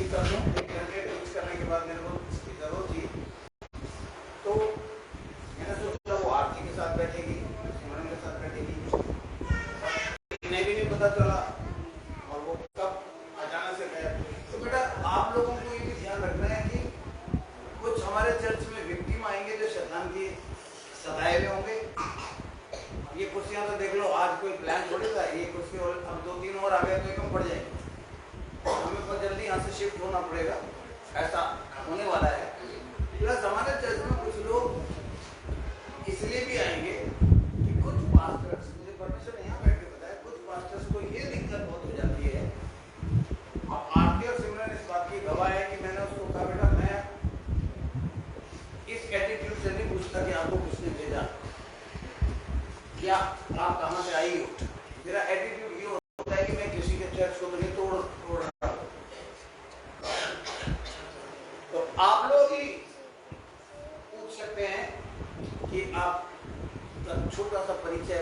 ठीक कर दूँ, एक घंटे यूज करने के बाद मेरे को इसकी जरूरत थी, तो मैंने सोचा वो आरती के साथ बैठेगी, सिमरन के साथ बैठेगी, इन्हें भी नहीं पता चला और वो कब अचानक से गया। तो बेटा आप लोगों को ये भी ध्यान रखना है कि कुछ हमारे चर्च में विक्टिम आएंगे जो शैतान की सताए हुए होंगे। ये कुर्सियां तो देख लो, आज कोई प्लान थोड़ी था, ये कुर्सी और अब 2-3 और आ गए तो कम पड़ जाएंगे, हमें बहुत जल्दी यहाँ से शिफ्ट होना पड़ेगा, ऐसा होने वाला है। प्लस हमारे चर्च में कुछ लोग इसलिए भी आएंगे कि कुछ पास्टर्स, मुझे परमेश्वर यहाँ बैठ के बताया, कुछ पास्टर्स को ये दिक्कत बहुत हो जाती है। अब आरती और सिमरन इस बात की गवाह है कि मैंने उसको कहा बेटा मैं इस एटीट्यूड से नहीं पूछता कि आपको किसने भेजा या आप कहाँ से आई हो। मेरा एटीट्यूड ये होता है कि मैं किसी के चर्च को तो नहीं तोड़ रहा। तो आप लोग ही पूछ सकते हैं कि आप छोटा सा परिचय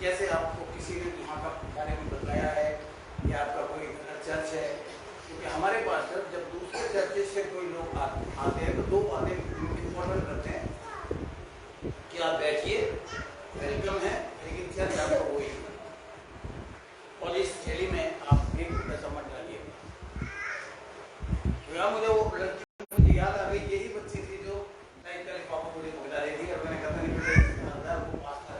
कैसे आपको किसी ने वहाँ का बारे में बताया है या आपका कोई चर्च है, क्योंकि हमारे पास जब दूसरे चर्चेस से कोई लोग आते हैं तो 2 बातें इम्पोर्टेंट करते हैं कि आप बैठिए, वेलकम है, लेकिन चर्च आपका वही और इस थैली में आप एक पैसा मत डालिए। मुझे वो लड़की मुझे याद आ गई, यही बच्ची थी जो पापा मुझे भुला रही थी और मैंने कहा नहीं बेटा वो पास था।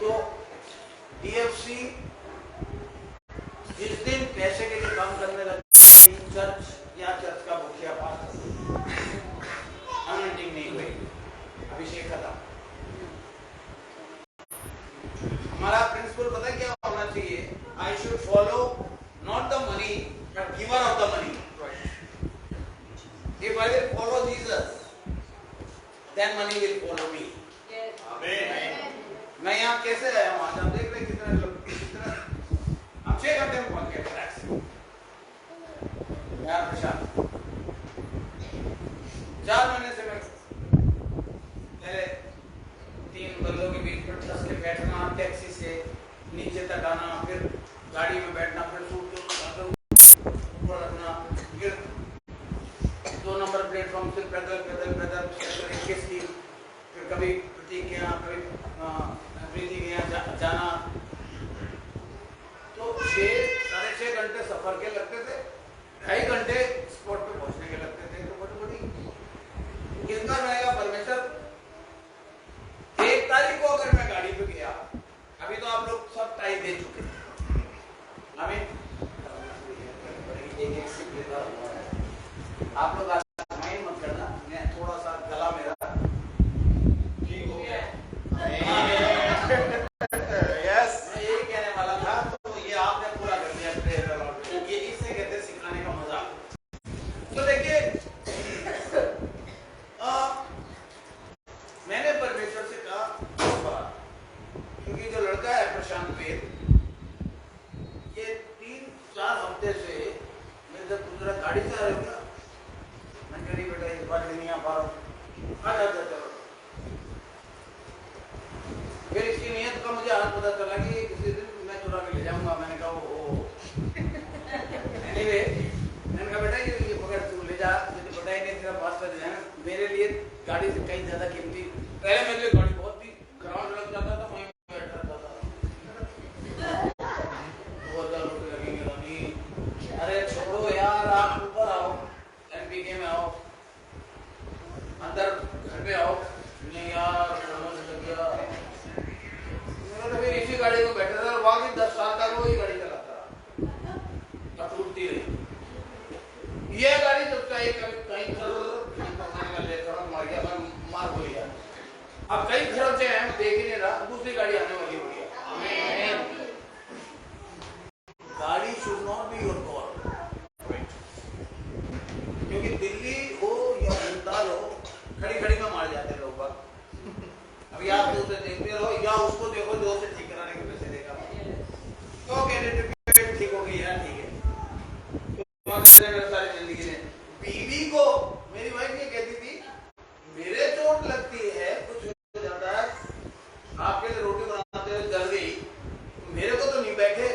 तो DFC जिस दिन पैसे के लिए काम करने लगे, चर्च या चर्च का मुखिया पास अनॉइंटिंग नहीं हुई, अभिषेक खत्म। हमारा प्रिंसिपल पता क्या होना चाहिए? I should follow not the money but giver of the money. If I will follow Jesus, then money will follow me. Amen. मैं यहाँ कैसे आया हूँ आज? आप देख रहे कितना हम 6 घंटे में पहुँच गए ट्रैक यार प्रशांत। 4 महीने से मैं मेरे 3 बंदों के बीच में धस के बैठना, टैक्सी से नीचे तक आना, फिर गाड़ी में बैठना, फिर सूट ऊपर रखना, फिर 2 नंबर प्लेटफॉर्म से पैदल किस की, फिर कभी प्रतीक के यहाँ, कभी प्रीति के यहाँ जाना। तो 6-6.5 घंटे सफर के लगते थे, 2.5 घंटे स्पॉट पे पहुंचने के लगते थे। तो बड़ी कितना रहेगा परमेश्वर। 1 तारीख को अगर मैं गाड़ी पे गया, अभी तो आप लोग सब टाई दे चुके हैं, आप लोग माइंड मत करना, मैं थोड़ा सा गला मेरा ठीक हो गया। यस, मैं यही कहने वाला था, तो ये आपने पूरा कर दिया प्रेयर, क्योंकि इसे कहते हैं सिखाने का मजा। तो देखिए मैंने परमेश्वर से कहा, क्योंकि जो लड़का है प्रशांत वेद, ये 3-4 हफ्ते से मैं जब दूसरा गाड़ी से आ रही हूँ, नहीं बेटा इस बार नहीं आ पा रहा हूँ, आ जाता चलो। फिर इसकी नियत का मुझे आज पता चला कि किसी दिन मैं चुरा के ले जाऊंगा। मैंने कहा वो anyway, मैंने कहा बेटा ये पकड़ तू ले जा, तुझे पता ही नहीं तेरा पास कर जाएगा। मेरे लिए गाड़ी से कहीं ज्यादा कीमती, पहले मेरे लिए गाड़ी बहुत थी, ग्राउंड लग जाता था, वहीं बैठ जाता था, 2000 रुपये लगेंगे। नहीं अरे छोड़ो यार, आप ऊपर आओ, MPK में आओ, अंदर घर पे आओ। नहीं यार लग गया, मेरा तो फिर इसी गाड़ी को बैठा था, वहां 10 साल तक वही गाड़ी चलाता रहा, अब टूटती रही। ये गाड़ी जब कहीं कहीं मार हो गया, अब कई खर्चे हैं, देख ही नहीं रहा, दूसरी गाड़ी आने वाली हो गई। गाड़ी should not be your God, क्योंकि दिल्ली हो या भूटान हो, खड़ी में मार जाते हैं लोग। अभी आप उसे देखते रहो या उसको देखो जो उसे ठीक कराने के पैसे देगा, तो कहते ठीक हो गई यार, ठीक है। तो सारी जिंदगी ने बीवी को, मेरी वाइफ ये कहती थी, मेरे चोट लगती है, कुछ हो जाता है, आपके लिए रोटी बनाते हुए जल गई, मेरे को तो नहीं बैठे।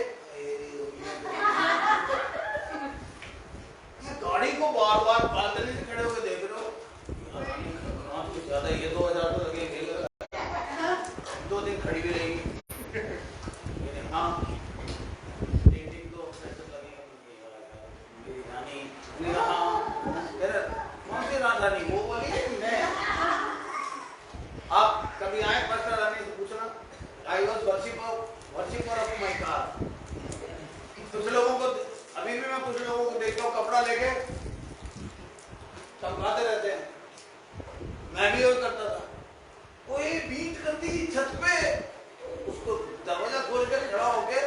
नहीं। मैंने कहा हाँ। कह रहे कौन सी राजधानी? वो बोली मैं। आप कभी आए फर्स्ट राजधानी से पूछना, I was worshipper of my car. कुछ लोगों को अभी भी मैं कुछ लोगों को देखता हूँ कपड़ा लेके चमकाते रहते हैं, मैं भी वही करता था। कोई बीट करती छत पे, उसको दरवाजा खोल के खड़ा होके,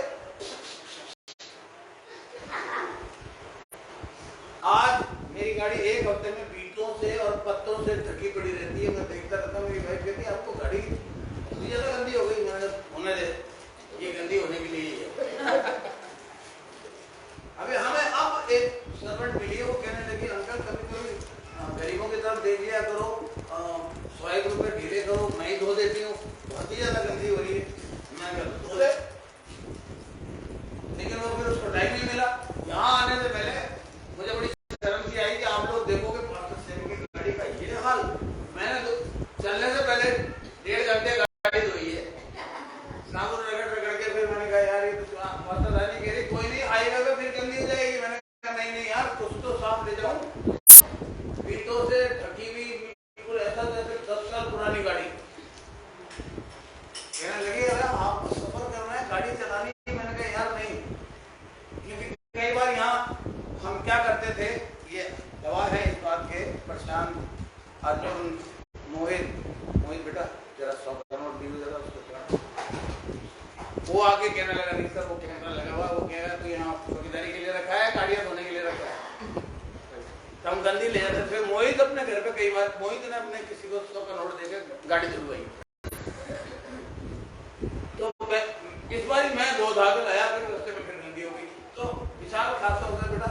आज मेरी गाड़ी एक हफ्ते में बीटों से और पत्तों से ढकी पड़ी रहती है। मैं देखता रहता हूँ, मेरी वाइफ कहती है आपको गाड़ी ज्यादा गंदी हो गई। मैंने होने दे, ये गंदी होने के लिए है। अभी हमें अब एक सर्वेंट मिली है, वो कहने लगी अंकल कभी कभी गरीबों की तरफ देख लिया करो, 100 रुपए ढीले करो, मैं ही धो देती हूँ, बहुत ही ज्यादा गंदी हो रही है। मैं कहता धो दे, लेकिन वो फिर उसको टाइम नहीं मिला। यहाँ आने से पहले मुझे बड़ी शर्म सी आई कि आप लोग देखोगे पास्टर सेन की गाड़ी का ये हाल। मैंने तो चलने से पहले 1.5 घंटे गाड़ी धोई है, साबुन रगड़ के। फिर मैंने कहा यार ये तो पास्टर रानी कह रही कोई नहीं हाईवे पे फिर गंदी हो जाएगी। मैंने कहा नहीं यार कुछ तो साफ ले जाऊं, बीटों से ढकी हुई बिल्कुल ऐसा जैसे 10 साल पुरानी गाड़ी। कहने लगी अरे आप सफर कर रहे हैं, गाड़ी चलानी। मैंने कहा यार नहीं, क्योंकि कई बार यहाँ हम क्या करते थे, ये गवाह है इस बात के, प्रशांत अर्जुन मोहित बेटा जरा 100 करोड़ दी जरा उसको। वो आगे कहने लगा नहीं सर, वो कहने लगा हुआ, वो कह रहा तो यहाँ चौकीदारी के लिए रखा है, गाड़ियां धोने के लिए रखा है, तो हम गंदी ले जाते। फिर मोहित अपने घर पे कई बार मोहित ने अपने किसी को 100 करोड़ देकर गाड़ी धुलवाई। तो इस बार मैं 2 धागे लाया, फिर रास्ते में फिर गंदी हो गई। तो विशाल खासा होता है बेटा,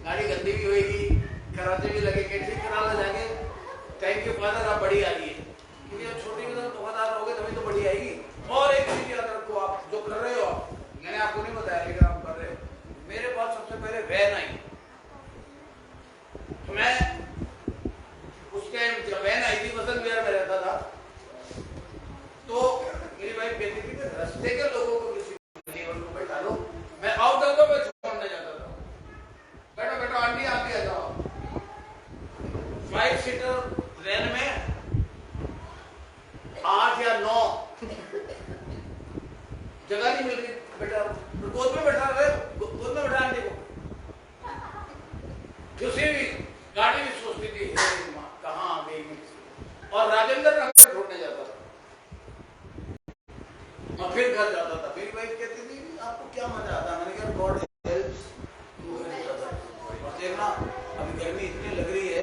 गाड़ी गंदी भी होगी, कराते भी लगेंगे, ठीक करा जाएंगे। थैंक यू फादर, आप बड़ी आ रही है, क्योंकि जब छोटी में वफादार रहोगे तभी तो बड़ी आएगी। और एक चीज याद रखो, आप जो कर रहे हो, मैंने आपको नहीं बताया लेकिन आप कर रहे हो। मेरे पास सबसे पहले वैन आई, तो मैं उस टाइम जब वैन आई थी वसंत विहार में रहता था, तो मेरी वाइफ कहती थी कि रास्ते के लोगों को किसी को बैठा लो। मैं आउटर को मैं छोड़ने जाता था, बैठो आंटी आप भी आ जाओ। 5 सीटर वैन में 8 या 9 जगह नहीं मिल रही। बेटा गोद में बैठा रहे, गोद में बैठा आंटी को। दूसरी गाड़ी भी सोचती थी कहाँ आ गई, और राजेंद्र नगर छोड़ने जाता था और फिर घर जाता था। मेरी वाइफ कहती थी आपको क्या मजा आता? मैंने कहा गॉड हेल्प्स। और देखना अभी गर्मी इतनी लग रही है,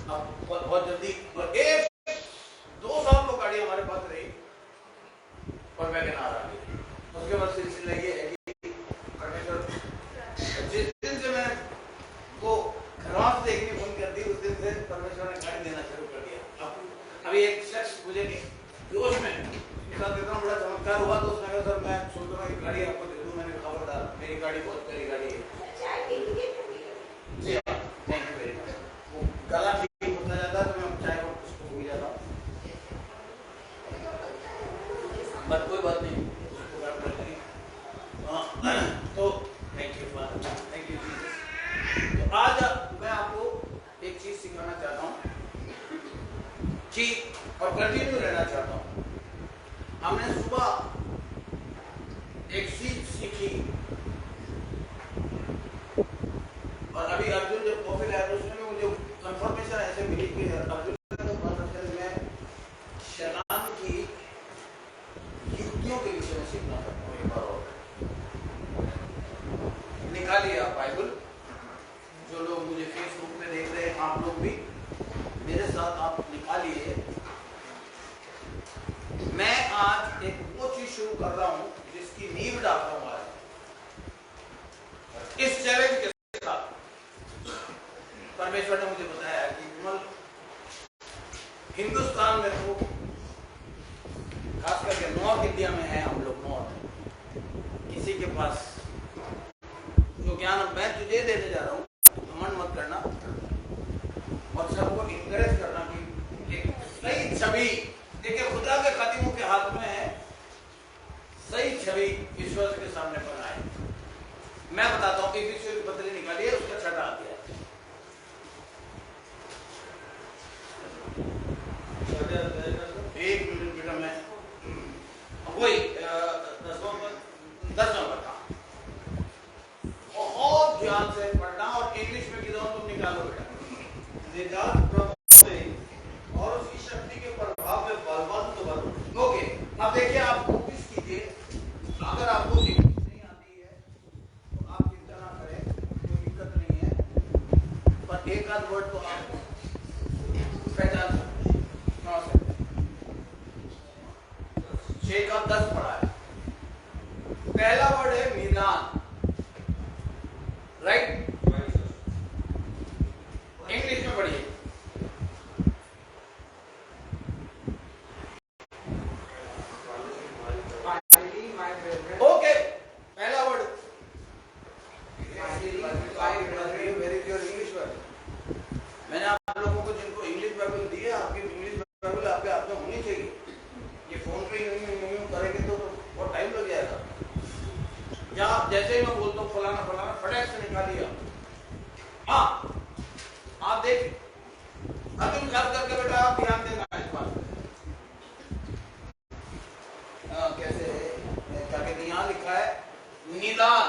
अब बहुत जल्दी, और 1-2 साल वो गाड़ी हमारे पास रही और वैगन आ रही। उसके बाद सिलसिला ये है कि परमेश्वर जिस दिन से मैं वो घरवास देखनी बंद कर दी, उस दिन से परमेश्वर ने गाड़ी देना शुरू कर दिया। अभी एक शख्स मुझे जोश में साथ इतना बड़ा चमत्कार हुआ, तो उसने कहा सर मैं सोच रहा हूँ गाड़ी आपको दे दूँ। मैंने खबरदार, मेरी गाड़ी बहुत प्यारी गाड़ी है। जी हाँ, थैंक यू वेरी मच। वो गला ठीक होता जाता है तो मैं चाय और उसको भूल जाता हूँ, बट कोई बात नहीं, तो thank you father, thank you Jesus. तो आज मैं आपको एक चीज सिखाना चाहता हूँ कि और कंटिन्यू रहना चाहता हूँ। हमने सुबह एक चीज सीखी, और अभी अर्जुन जब कॉफी लाया तो उसमें मुझे कंफर्मेशन ऐसे मिली कि अर्जुन में शैतान की युक्तियों के विषय में सीखना चाहता हूँ। एक बार और निकालिए आप बाइबल, जो लोग मुझे फेसबुक पे देख रहे हैं, आप लोग भी मेरे साथ आप निकालिए। मैं आज एक वो चीज शुरू कर रहा हूं जिसकी नींव डाल रहा हूं आज, इस चैलेंज के साथ। परमेश्वर ने मुझे बताया कि विमल, हिंदुस्तान में तो खास करके नॉर्थ इंडिया में है, हम लोग नॉर्थ, किसी के पास जो ज्ञान मैं तुझे देने जा रहा हूँ, घमंड मत करना और सबको इंकरेज करना कि एक सही छवि, देखिए खुदा के खादिमों के हाथ में है, सही छवि विश्वास के सामने बनाए। मैं बताता हूँ कि विश्व की पत्री निकालिए, उसका 6ठा अध्याय, ध्यान से पढ़ना और इंग्लिश में किधर तुम निकालो बेटा। निजात प्रभाव में और उसकी शक्ति के प्रभाव में बलवंत बनो। ओके, अब देखिए आप नोटिस कीजिए, अगर आपको इंग्लिश नहीं आती है तो आप चिंता ना करें, कोई दिक्कत नहीं है, पर एक आध वर्ड तो आप पहचान सकते। 6 का 10 पढ़ा है। पहला वर्ड है मैदान, राइट? इंग्लिश में पढ़िए। ओके, पहला word very pure English word. मैंने आप लोगों को जिनको इंग्लिश बाइबल दी है, आपकी इंग्लिश बाइबल आपके हाथ में होनी चाहिए। ये फोन पे यूं करेंगे तो बहुत टाइम लग जाएगा। या आप जैसे ही मैं बोलता हूँ फलाना फलाना फटाक से निकालिए। हाँ, आप देखिए, तुम खास करके बेटा आप ध्यान देना इस बात पे। कैसे क्या कहते हैं, यहाँ लिखा है निदान।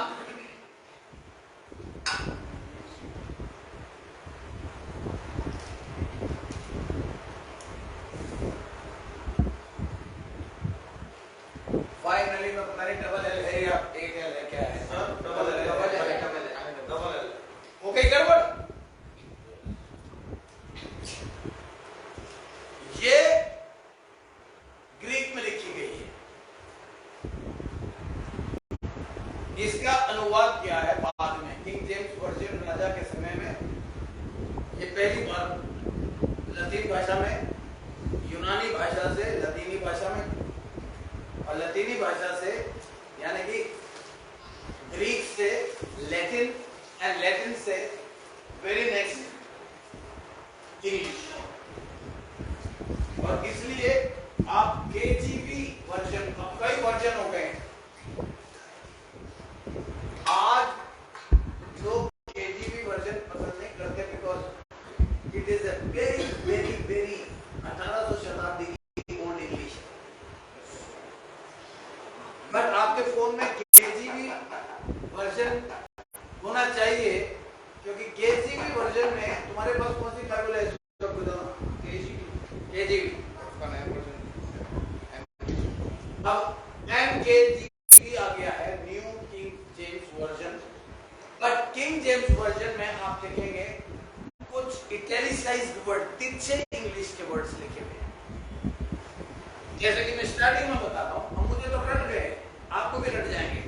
फाइनली में पता नहीं डबल एल है या एक एल है, क्या है? Double L. ओके, गड़बड़। ये ग्रीक में लिखी गई है। इसका अनुवाद क्या है बाद में किंग जेम्स वर्जन राजा के समय में ये पहली बार लतीनी भाषा में, यूनानी भाषा से लतीनी भाषा में, और लतीनी भाषा से यानी कि ग्रीक से लैटिन, एंड लैटिन से वेरी नेक्स्ट इंग्लिश। और इसलिए आप केजीवी वर्जन, अब कई वर्जन हो गए आज लोग केजीवी वर्जन पसंद नहीं करते, because it is a very very very 1800 शताब्दी की ओल्ड इंग्लिश। बट आपके फोन में केजीवी वर्जन होना चाहिए, क्योंकि केजीवी वर्जन में तुम्हारे पास कौन सी बाइबल है? केजीवी। अब एमकेजीवी आ गया है, new king James version. But king James version में आप देखेंगे कुछ इटैलिसाइज्ड वर्ड, तिरछे इंग्लिश के वर्ड्स लिखे हुए हैं। जैसे कि मैं स्टार्टिंग में बताता हूँ, हम मुझे तो रट गए, आपको भी रट जाएंगे।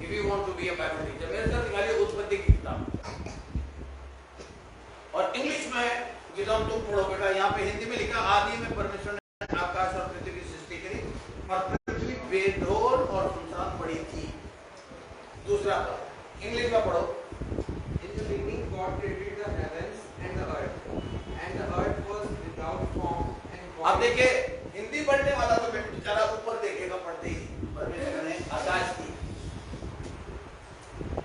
If you want to be a Bible teacher, मेरे साथ निकालिए उत्पत्ति की किताब, और इंग्लिश में विधान तुम पढ़ो बेटा। यहाँ पे हिंदी में लिखा, आदि में परमेश्वर ने आकाश और पृथ्वी की सृष्टि करी, और पृथ्वी बेडौल और सुनसान पड़ी थी। दूसरा इंग्लिश में पढ़ो। In the beginning God created the heavens and the earth was without form and void. अब देखिए, हिंदी पढ़ने वाला तो बेचारा ऊपर देखेगा पढ़ते ही, परमेश्वर ने आकाश की।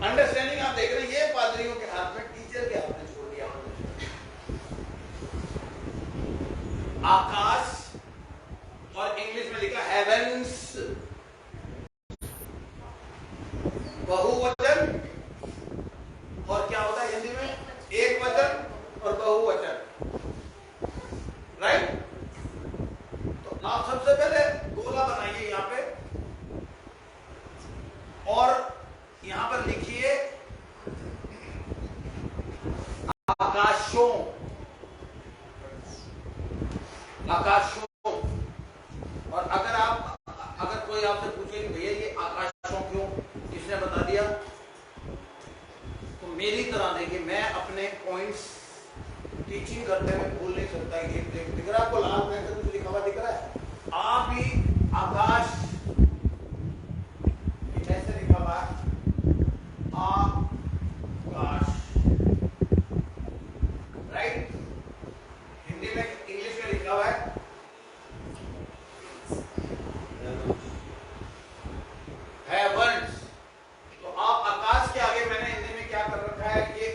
अंडरस्टैंडिंग आप देख रहे हैं, ये पादरियों के हाथ में, टीचर के हाथ में छोड़ दिया। आकाश, और इंग्लिश में लिखा हेवेंस, बहुवचन। और क्या होता है हिंदी में? एक वचन और बहुवचन, राइट? तो आप सबसे पहले गोला बनाइए यहाँ पे, और यहाँ पर लिखिए आकाशों, आकाशों। और अगर कोई आपसे पूछे कि भैया ये आकाशों क्यों, किसने बता दिया, तो मेरी तरह देखिए, मैं अपने पॉइंट्स टीचिंग करते हुए भूल नहीं सकता। ये दिख रहा है आपको, लाल पेन से कुछ लिखा हुआ दिख रहा है? आप भी आकाश, कैसे लिखा हुआ है? आकाश, राइट? हिंदी में, इंग्लिश में लिखा हुआ है हेवंस। तो आप आकाश के आगे मैंने हिंदी में क्या कर रखा है? ये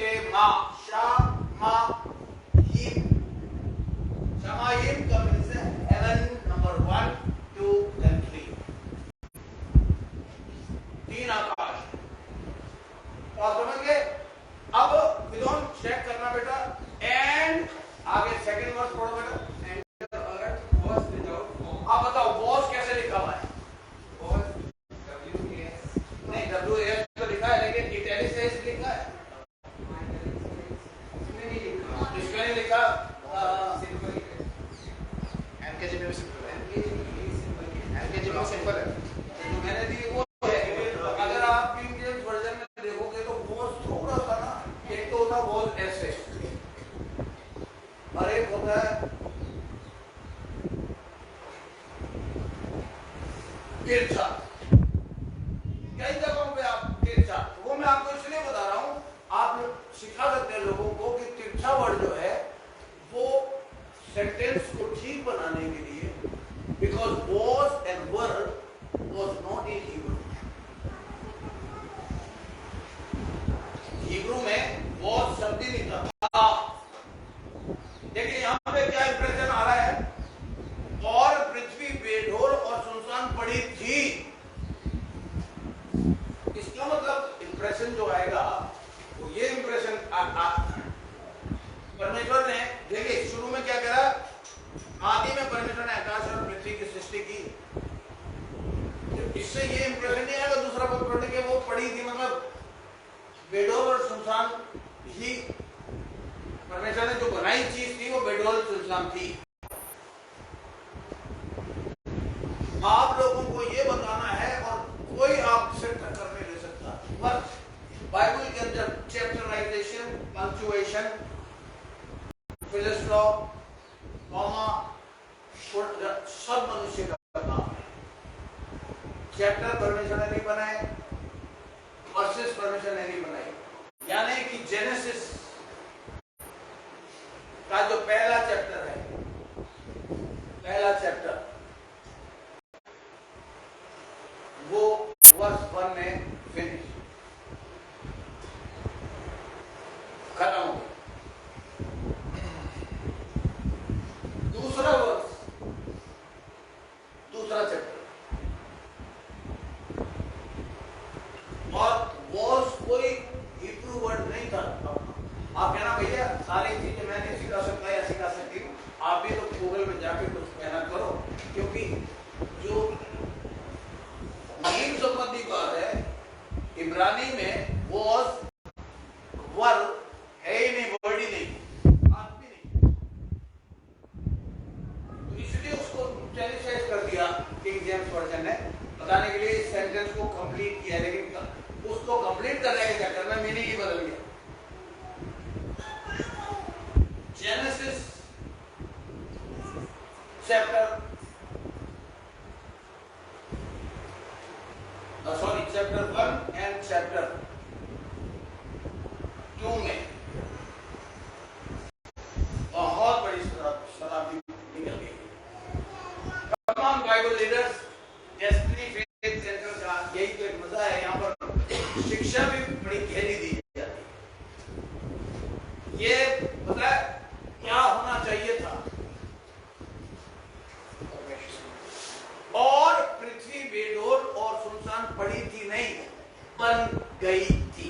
Shema. Shamayim. Shamayim means heaven number 1, 2 and 3. 3 आकाश. तो आप समझ गए? अब विलोम चेक करना बेटा. एंड आगे सेकंड वर्स पढ़ो बेटा. And the earth was without form. अब बताओ वॉस कैसे लिखा हुआ है? Was WAS. नहीं WAS तो लिखा है लेकिन इटैलिसाइज लिखा है. इसमें नहीं लिखा. इसमें नहीं लिखा. सिंपल है. एनकेजी में भी सिंपल है. एनकेजी में सिंपल है. जो मैंने दी वो है. अगर आप किंग जेम्स वर्जन में देखोगे तो वॉस थोड़ा सा ना, एक तो होता वॉस ऐसे और एक होता है तिरछा. कई जगहों पे आप तिरछा, वो मैं आपको इसलिए बता रहा हूं, आप सिखा सकते हैं लोगों को कि तिरछा वर्ड जो है वो सेंटेंस को ठीक बनाने के लिए, because was and word was not in Hebrew. Hebrew में वॉज शब्द ही नहीं था. देखिए यहां पे क्या इंप्रेशन आ रहा है? और पृथ्वी बेढोल और सुनसान पड़ी थी. इसका मतलब इंप्रेशन जो आएगा वो ये इंप्रेशन परमेश्वर ने, देखिए शुरू में क्या करा, आदि में परमेश्वर ने आकाश और पृथ्वी की सृष्टि की. इससे ये इंप्रेशन नहीं आएगा दूसरा पद पढ़ने के वो पड़ी थी, मतलब बेडोल और सुनसान ही. परमेश्वर ने जो बनाई चीज थी वो बेडोल सुनसान थी. आप लोगों को ये बताना है और कोई आपसे टक्कर नहीं ले सकता. बस बाइबल के अंदर चैप्टराइजेशन, पंक्चुएशन, फिलस्टॉप, कॉमा सब मनुष्य का काम है. चैप्टर परमेश्वर ने नहीं बनाए, वर्सेस परमेश्वर ने नहीं बनाए. यानी कि जेनेसिस का जो पहला चैप्टर है, पहला चैप्टर वो वर्ष 1 में फिनिश खत्म हो गया. दूसरा वर्ष, दूसरा चैप्टर, और वॉस कोई हिब्रू वर्ड नहीं था. आप कहना भैया सारी चीजें मैं नहीं सिखा सकता या सिखा सकती हूँ, आप भी तो गूगल में जाके कुछ मेहनत करो, क्योंकि जो नीम संबंधी बात है इब्रानी में वॉस वर्ड है ही नहीं, वर्ड ही नहीं, बात भी नहीं. तो इसलिए उसको इटैलिसाइज कर दिया किंग जेम्स वर्जन ने, बताने के लिए इस सेंटेंस को कंप्लीट किया, लेकिन उसको कंप्लीट करने के चक्कर में मीनिंग ही बदल गया. Genesis chapter chapter 1 and chapter 2 में बहुत बड़ी शताब्दी निकल गई. तमाम Bible leaders destiny faith centre का यही तो एक मजा है. यहाँ पर शिक्षा भी बड़ी गहरी दी जाती है. ये पता है क्या होना चाहिए था? और पृथ्वी बेडोल और सुनसान पड़ी थी नहीं, बन गई थी.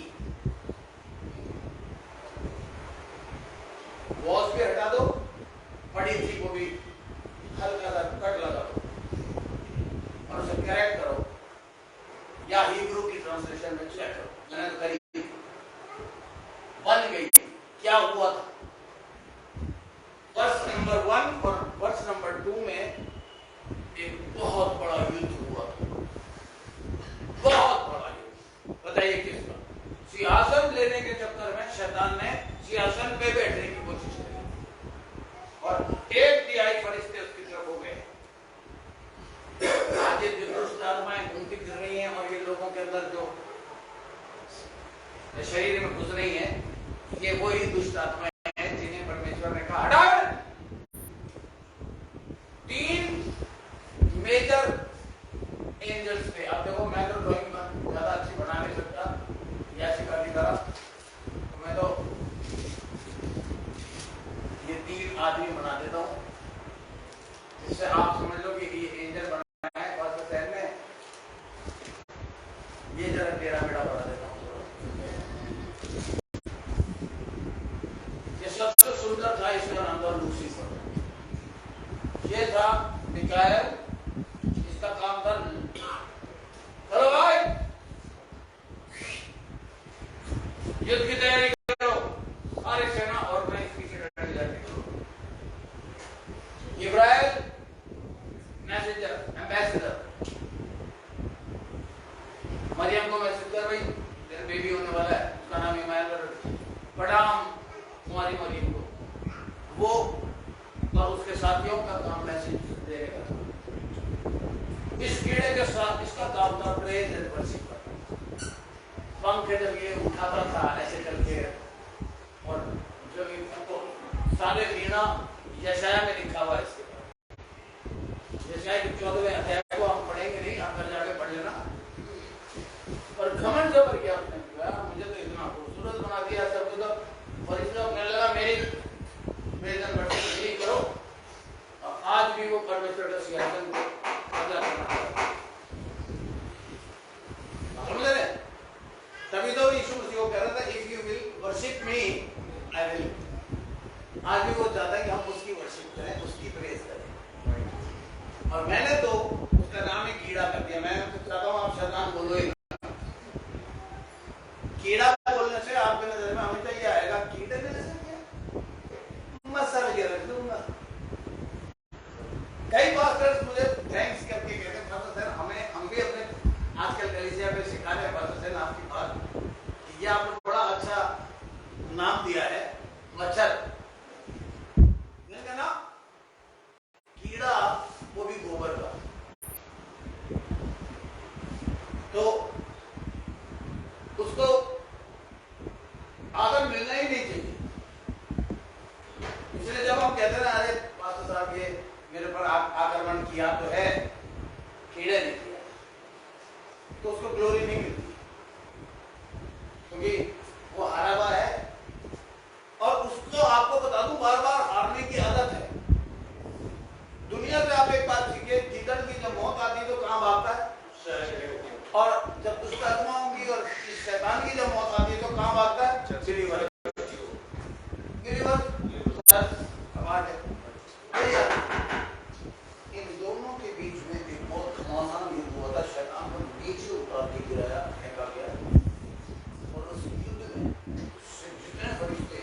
वॉज भी हटा दो, पड़ी थी को भी हल्का सा कट लगा दो और उसे करेक्ट करो, या हिब्रू की ट्रांसलेशन में चेक करो. मैंने तो करी, बन गई थी. क्या हुआ था? वर्ष नंबर 1 और वर्ष नंबर 2 में एक बहुत बड़ा युद्ध हुआ. बहुत बड़ा युद्ध. बताइए किसका? सिंहासन लेने के चक्कर में शैतान ने सिंहासन पे बैठने की कोशिश की और 1/3 फरिश्ते उसकी तरफ हो गए. आज ये दुष्ट आत्माएं घूमती फिर रही हैं और ये लोगों के अंदर जो शरीर में घुस रही हैं, ये वही दुष्ट आत्माएं हैं जिन्हें परमेश्वर ने कहा हटा. 3 मेजर एंजल्स थे. आप देखो मैं तो ड्राइंग ज्यादा अच्छी बना नहीं सकता, या शिकारी तरह, तो मैं तो आदमी बना देता हूँ, इससे आप समझ लो कि ये एंजल बनाया है फर्स्ट शहर में, ये जरा टेढ़ा मेढ़ा बना देता हूँ। ये सबसे सुंदर था, इसका नाम था लूसीफर। ये था मिकाएल, इसका काम था चलो भाई युद्ध की तैयारी करो, सारी सेना और मैं इसकी सेना जाती हूँ। इब्राहिम मैसेंजर एम्बेसडर, मरियम को मैसेज कर भाई तेरा बेबी होने वाला है, उसका नाम इमानुएल रख, पढ़ाम तुम्हारी मरियम को, वो और उसके साथियों का काम मैसेज देगा। इस कीड़े के साथ इसका काम था प्रेज एंड वर्शिप करना। पंख जब ये उठाता था ऐसे करके, और जब ये तो सारे वीणा यशाया में लिखा हुआ है इसके बाद, यशाया के 14वें अध्याय को हम पढ़ेंगे नहीं, आप घर जाके पढ़ लेना। और घमंड जब किया उसने, मुझे तो इतना खूबसूरत बना दिया सब कुछ, और इसलिए अपने लगा मेरी प्रेज एंड वर्शिप यही करो। आज भी वो परमेश्वर का सिंहासन को अदा करना समझ रहे? तभी तो यीशु मसीह को कह रहा था if you will worship me I will. आज भी वो चाहता है कि हम उसकी वर्शिप करें, उसकी प्रेज करें। और मैंने तो उसका नाम ही कीड़ा कर दिया। मैं तो चाहता हूँ आप शैतान बोलो ही ना। कीड़ा बोलने से आपके नजर में हमेशा ये आएगा कीड़े ने ऐसा किया, मसल के रख दूंगा। कई पास्टर्स मुझे थैंक्स करके कहते हैं पास्टर सर हम भी अपने आजकल कलीसिया पे सिखा रहे हैं पास्टर सर आपकी बात, ये आपने बड़ा अच्छा नाम दिया है मच्छर। मैंने ना कीड़ा वो भी गोबर का, तो उसको आदर मिलना ही नहीं चाहिए। इसलिए जब हम कहते हैं ना अरे पास्टर साहब ये मेरे पर आक्रमण किया तो है, कीड़े ने किया, तो उसको ग्लोरी नहीं मिलती, क्योंकि वो हारा हुआ है। और उसको आपको बता दूं बार बार हारने की आदत है। दुनिया से आप एक बात सीखिए, गीदड़ की जब मौत आती है तो कहां भागता है? और जब दुष्ट आत्माओं की और शैतान की जब मौत आती है तो कहां भागता है? गिरीवर इन दोनों के बीच में एक बहुत घमासान युद्ध हुआ था। शैतान को नीचे उतार के गिराया, फेंका गया, और उस युद्ध में जितने फरिश्ते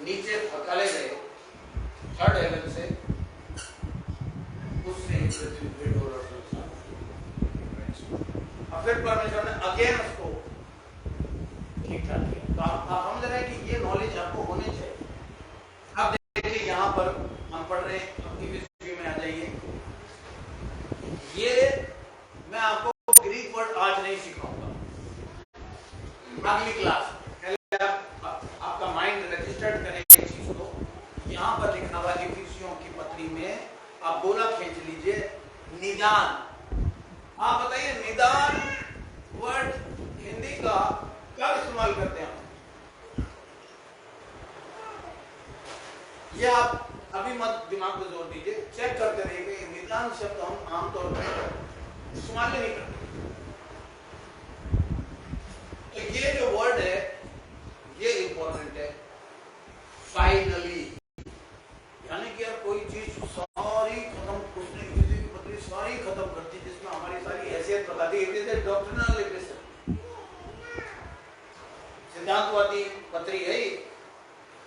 नीचे धकेले गए थर्ड हेवन से, उससे पृथ्वी पे डोर और सुनसान। और फिर परमेश्वर ने अगेन उसको ठीक ठाक किया। तो आप समझ रहे हैं कि ये नॉलेज आपको होनी चाहिए। अब देखिए यहाँ पर हम पढ़ रहे हैं, अपनी हिस्ट्री में आ जाइए। ये मैं आपको ग्रीक वर्ड आज नहीं सिखाऊंगा, अगली क्लास पहले आपका माइंड रजिस्टर्ड करें इस चीज को। यहाँ पर लिखा हुआ इफिसियों की पत्री में, आप गोला खींच लीजिए, निदान। आप बताइए निदान वर्ड हिंदी का क्या इस्तेमाल करते हैं? ये आप अभी मत दिमाग पे जोर दीजिए, चेक करते रहिए। निदान शब्द हम आमतौर पर इस्तेमाल नहीं करते। तो ये जो वर्ड है ये इंपॉर्टेंट है। फाइनली, यानी कि यार कोई चीज सारी खत्म, उसने किसी भी पत्री सारी खत्म करती जिसमें हमारी सारी हैसियत बताती है। इट इज डॉक्ट्रिनल एपिसोड, सिद्धांतवादी पत्री है ये।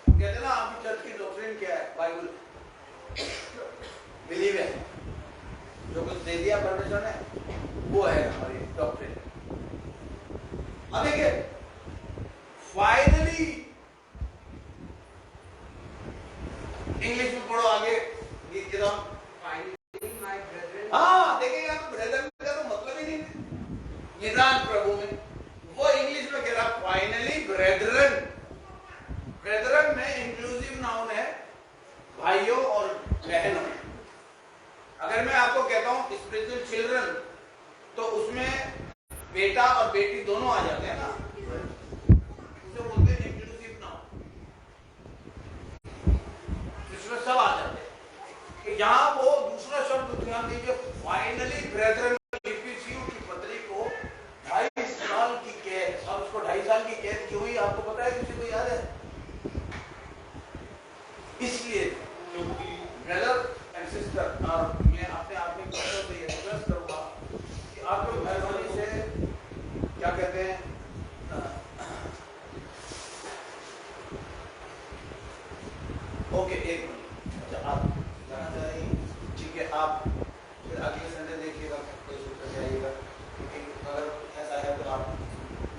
कहते ना आपकी चर्च की डॉक्ट्रिन क्या है? बाइबल बिलीव है, जो कुछ दे दिया परमेश्वर ने वो है हमारी डॉक्ट्रिन। अब देखिए फाइनली, इंग्लिश में पढ़ो आगे गीत के दौरान। हाँ देखिए यहाँ ब्रदर का तो मतलब ही नहीं है निदान प्रभु में। वो इंग्लिश में कह रहा फाइनली ब्रेदरन। ब्रेदरन में इंक्लूसिव नाउन है, भाइयों और बहनों। अगर मैं आपको कहता हूं स्पिरिचुअल चिल्ड्रन, तो उसमें बेटा और बेटी दोनों आ जाते हैं ना, उसे बोलते हैं इंक्लूसिव नाउन। ओके, एक मिनट। अच्छा, आप जाना चाह रही हैं? ठीक है, आप फिर अगले संडे देखिएगा, कोई सूत्र जाइएगा, क्योंकि अगर ऐसा है तो आप,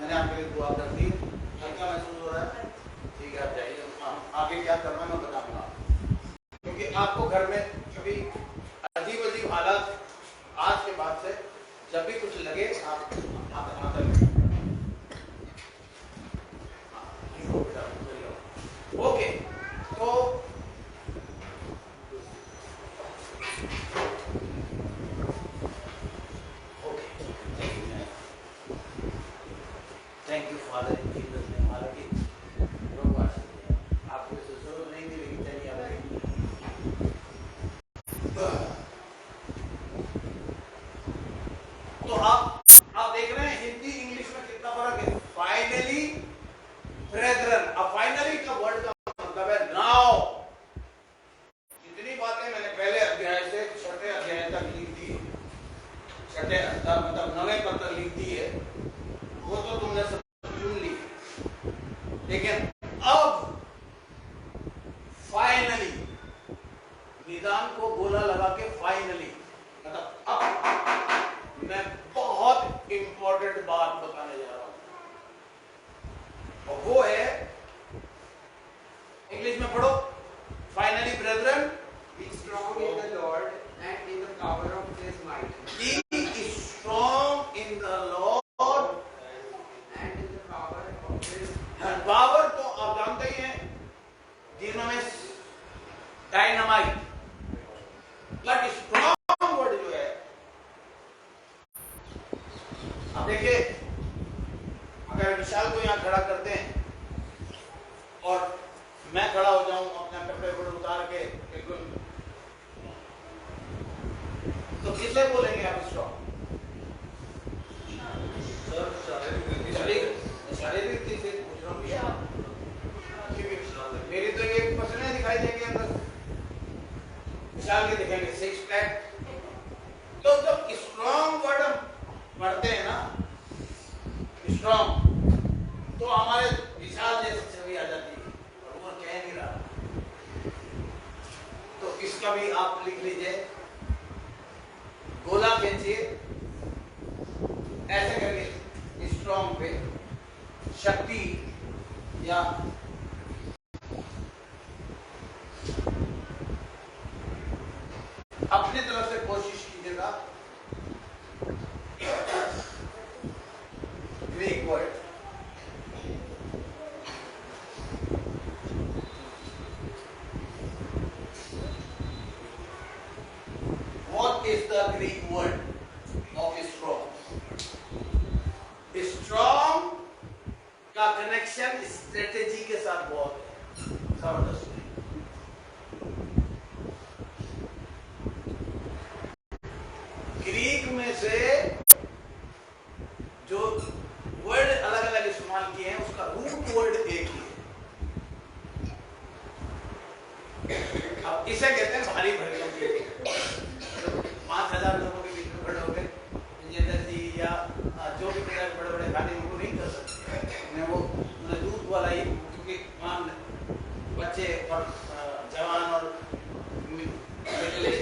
मैंने आपके लिए दुआ कर दी, हल्का महसूस हो रहा है? ठीक है, आप जाइए। आगे क्या करना मैं बताऊंगा, क्योंकि आपको घर में कभी अजीब अजीब हालात, आज के बाद से जब भी कुछ लगे आप ओके। तो thank you father in Jesus name. हालांकि आपको जरूरत नहीं थी, लेकिन चलिए तो आप देख रहे हैं हिंदी इंग्लिश में कितना फर्क है। फाइनली ब्रेदरन, अब फाइनली का वर्ड का मतलब है नाउ। जितनी बातें मैंने पहले अध्याय से छठे अध्याय तक लिख दी, छठे मतलब 9वें पद तक लिख दी है, वो तो तुमने सब सुन ली, लेकिन अब फाइनली निदान को गोला लगा के फाइनली, मतलब अब मैं बहुत इंपॉर्टेंट बात बताने जा रहा हूं, और वो है, इंग्लिश में पढ़ो। Finally brethren, be strong in the Lord and in the power of His might. be strong in the Lord And in the power of His and power, तो आप जानते ही हैं डिनामिस, डायनामाइट, बट स्ट्रॉन्ग वर्ड जो है, अब देखिए, अगर विशाल को यहां खड़ा करते हैं और मैं खड़ा हो जाऊं अपने कपड़े पर उतार के बिल्कुल, तो किसे बोलेंगे आप स्ट्रॉन्ग? शारीरिक चीज से पूछ रहा हूँ भैया, मेरी तो ये पसंद दिखाई देंगे अंदर, विशाल के दिखेंगे सिक्स पैक। तो जब स्ट्रॉन्ग वर्ड हम पढ़ते हैं ना, स्ट्रॉन्ग, तो हमारे विशाल जैसी छवि आ जाती है, और वो कह नहीं रहा। तो इसका भी आप लिख लीजिए, गोला खींचिए ऐसे करके, स्ट्रॉन्ग पे शक्ति या अपनी तरफ से कोशिश कीजिएगा। Greek word, what is the Greek word of strong? Strong का कनेक्शन स्ट्रेटेजी के साथ बहुत जबरदस्त है। ग्रीक में से जो वर्ड अलग अलग इस्तेमाल किए हैं, उसका रूट वर्ड एक ही है। अब इसे कहते हैं भारी भरकम चीज। 5000 लोगों के बीच में खड़े हो गए विजेंद्र जी या जो भी बड़े बड़े खाने उनको नहीं कर सकते, वो दूध वाला ही, क्योंकि वहाँ बच्चे और जवान और मिले,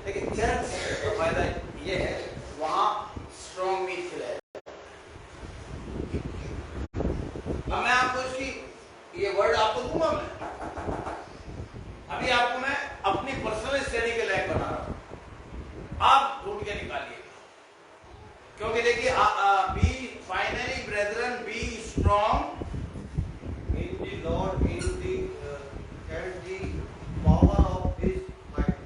लेकिन चर्च का फायदा ये है वहाँ स्ट्रॉन्ग मीट खिलाया। अब मैं आपको इसकी ये वर्ड आपको दूंगा, मैं अभी आपको मैं अपनी पर्सनल स्टडी के लायक बना रहा हूँ, आप ढूंढ के निकालिए, क्योंकि देखिए be finally brethren be strong in the Lord, in the and the power of His might.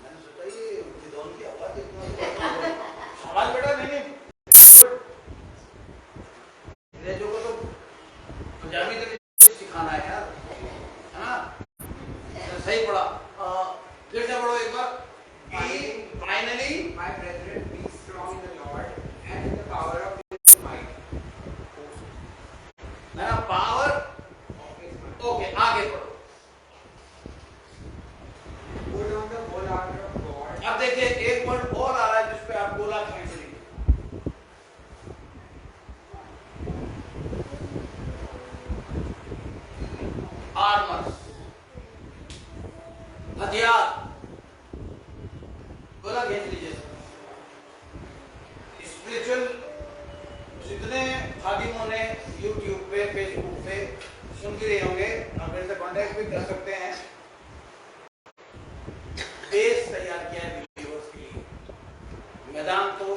मैंने सोचा ये विद्वान की आवाज इतना आवाज बेटा नहीं अंग्रेजों को तो पंजाबी तक सिखाना है यार, है ना? सही पढ़ा, फिर से पढ़ो एक बार। Finally My brethren, be strong in the Lord and in the power of His might. Power, Of His might. Okay आगे पढ़ो। Put on the whole armor of God. अब देखिए एक वर्ड और आ रहा है जिस पे आप गोला खींच लीजिए, आर्मर। ही रहे होंगे, आप मेरे से कांटेक्ट भी कर सकते हैं। बेस तैयार किया है बिलीवर्स के लिए, मैदान तो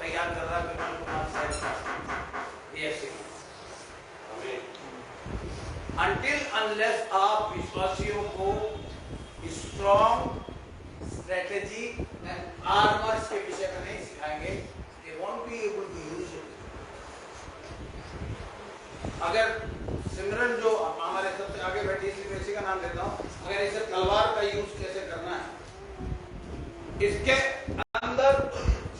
तैयार कर रहा है विमल कुमार साहब DFC। Until unless आप विश्वासियों को स्ट्रॉन्ग स्ट्रेटेजी एंड आर्मर्स के विषय में नहीं सिखाएंगे, they won't be able to use it। अगर सिमरन जो हमारे सबसे आगे बैठी, इसलिए मैं इसी का नाम लेता हूँ, अगर इसे तलवार का यूज कैसे करना है, इसके अंदर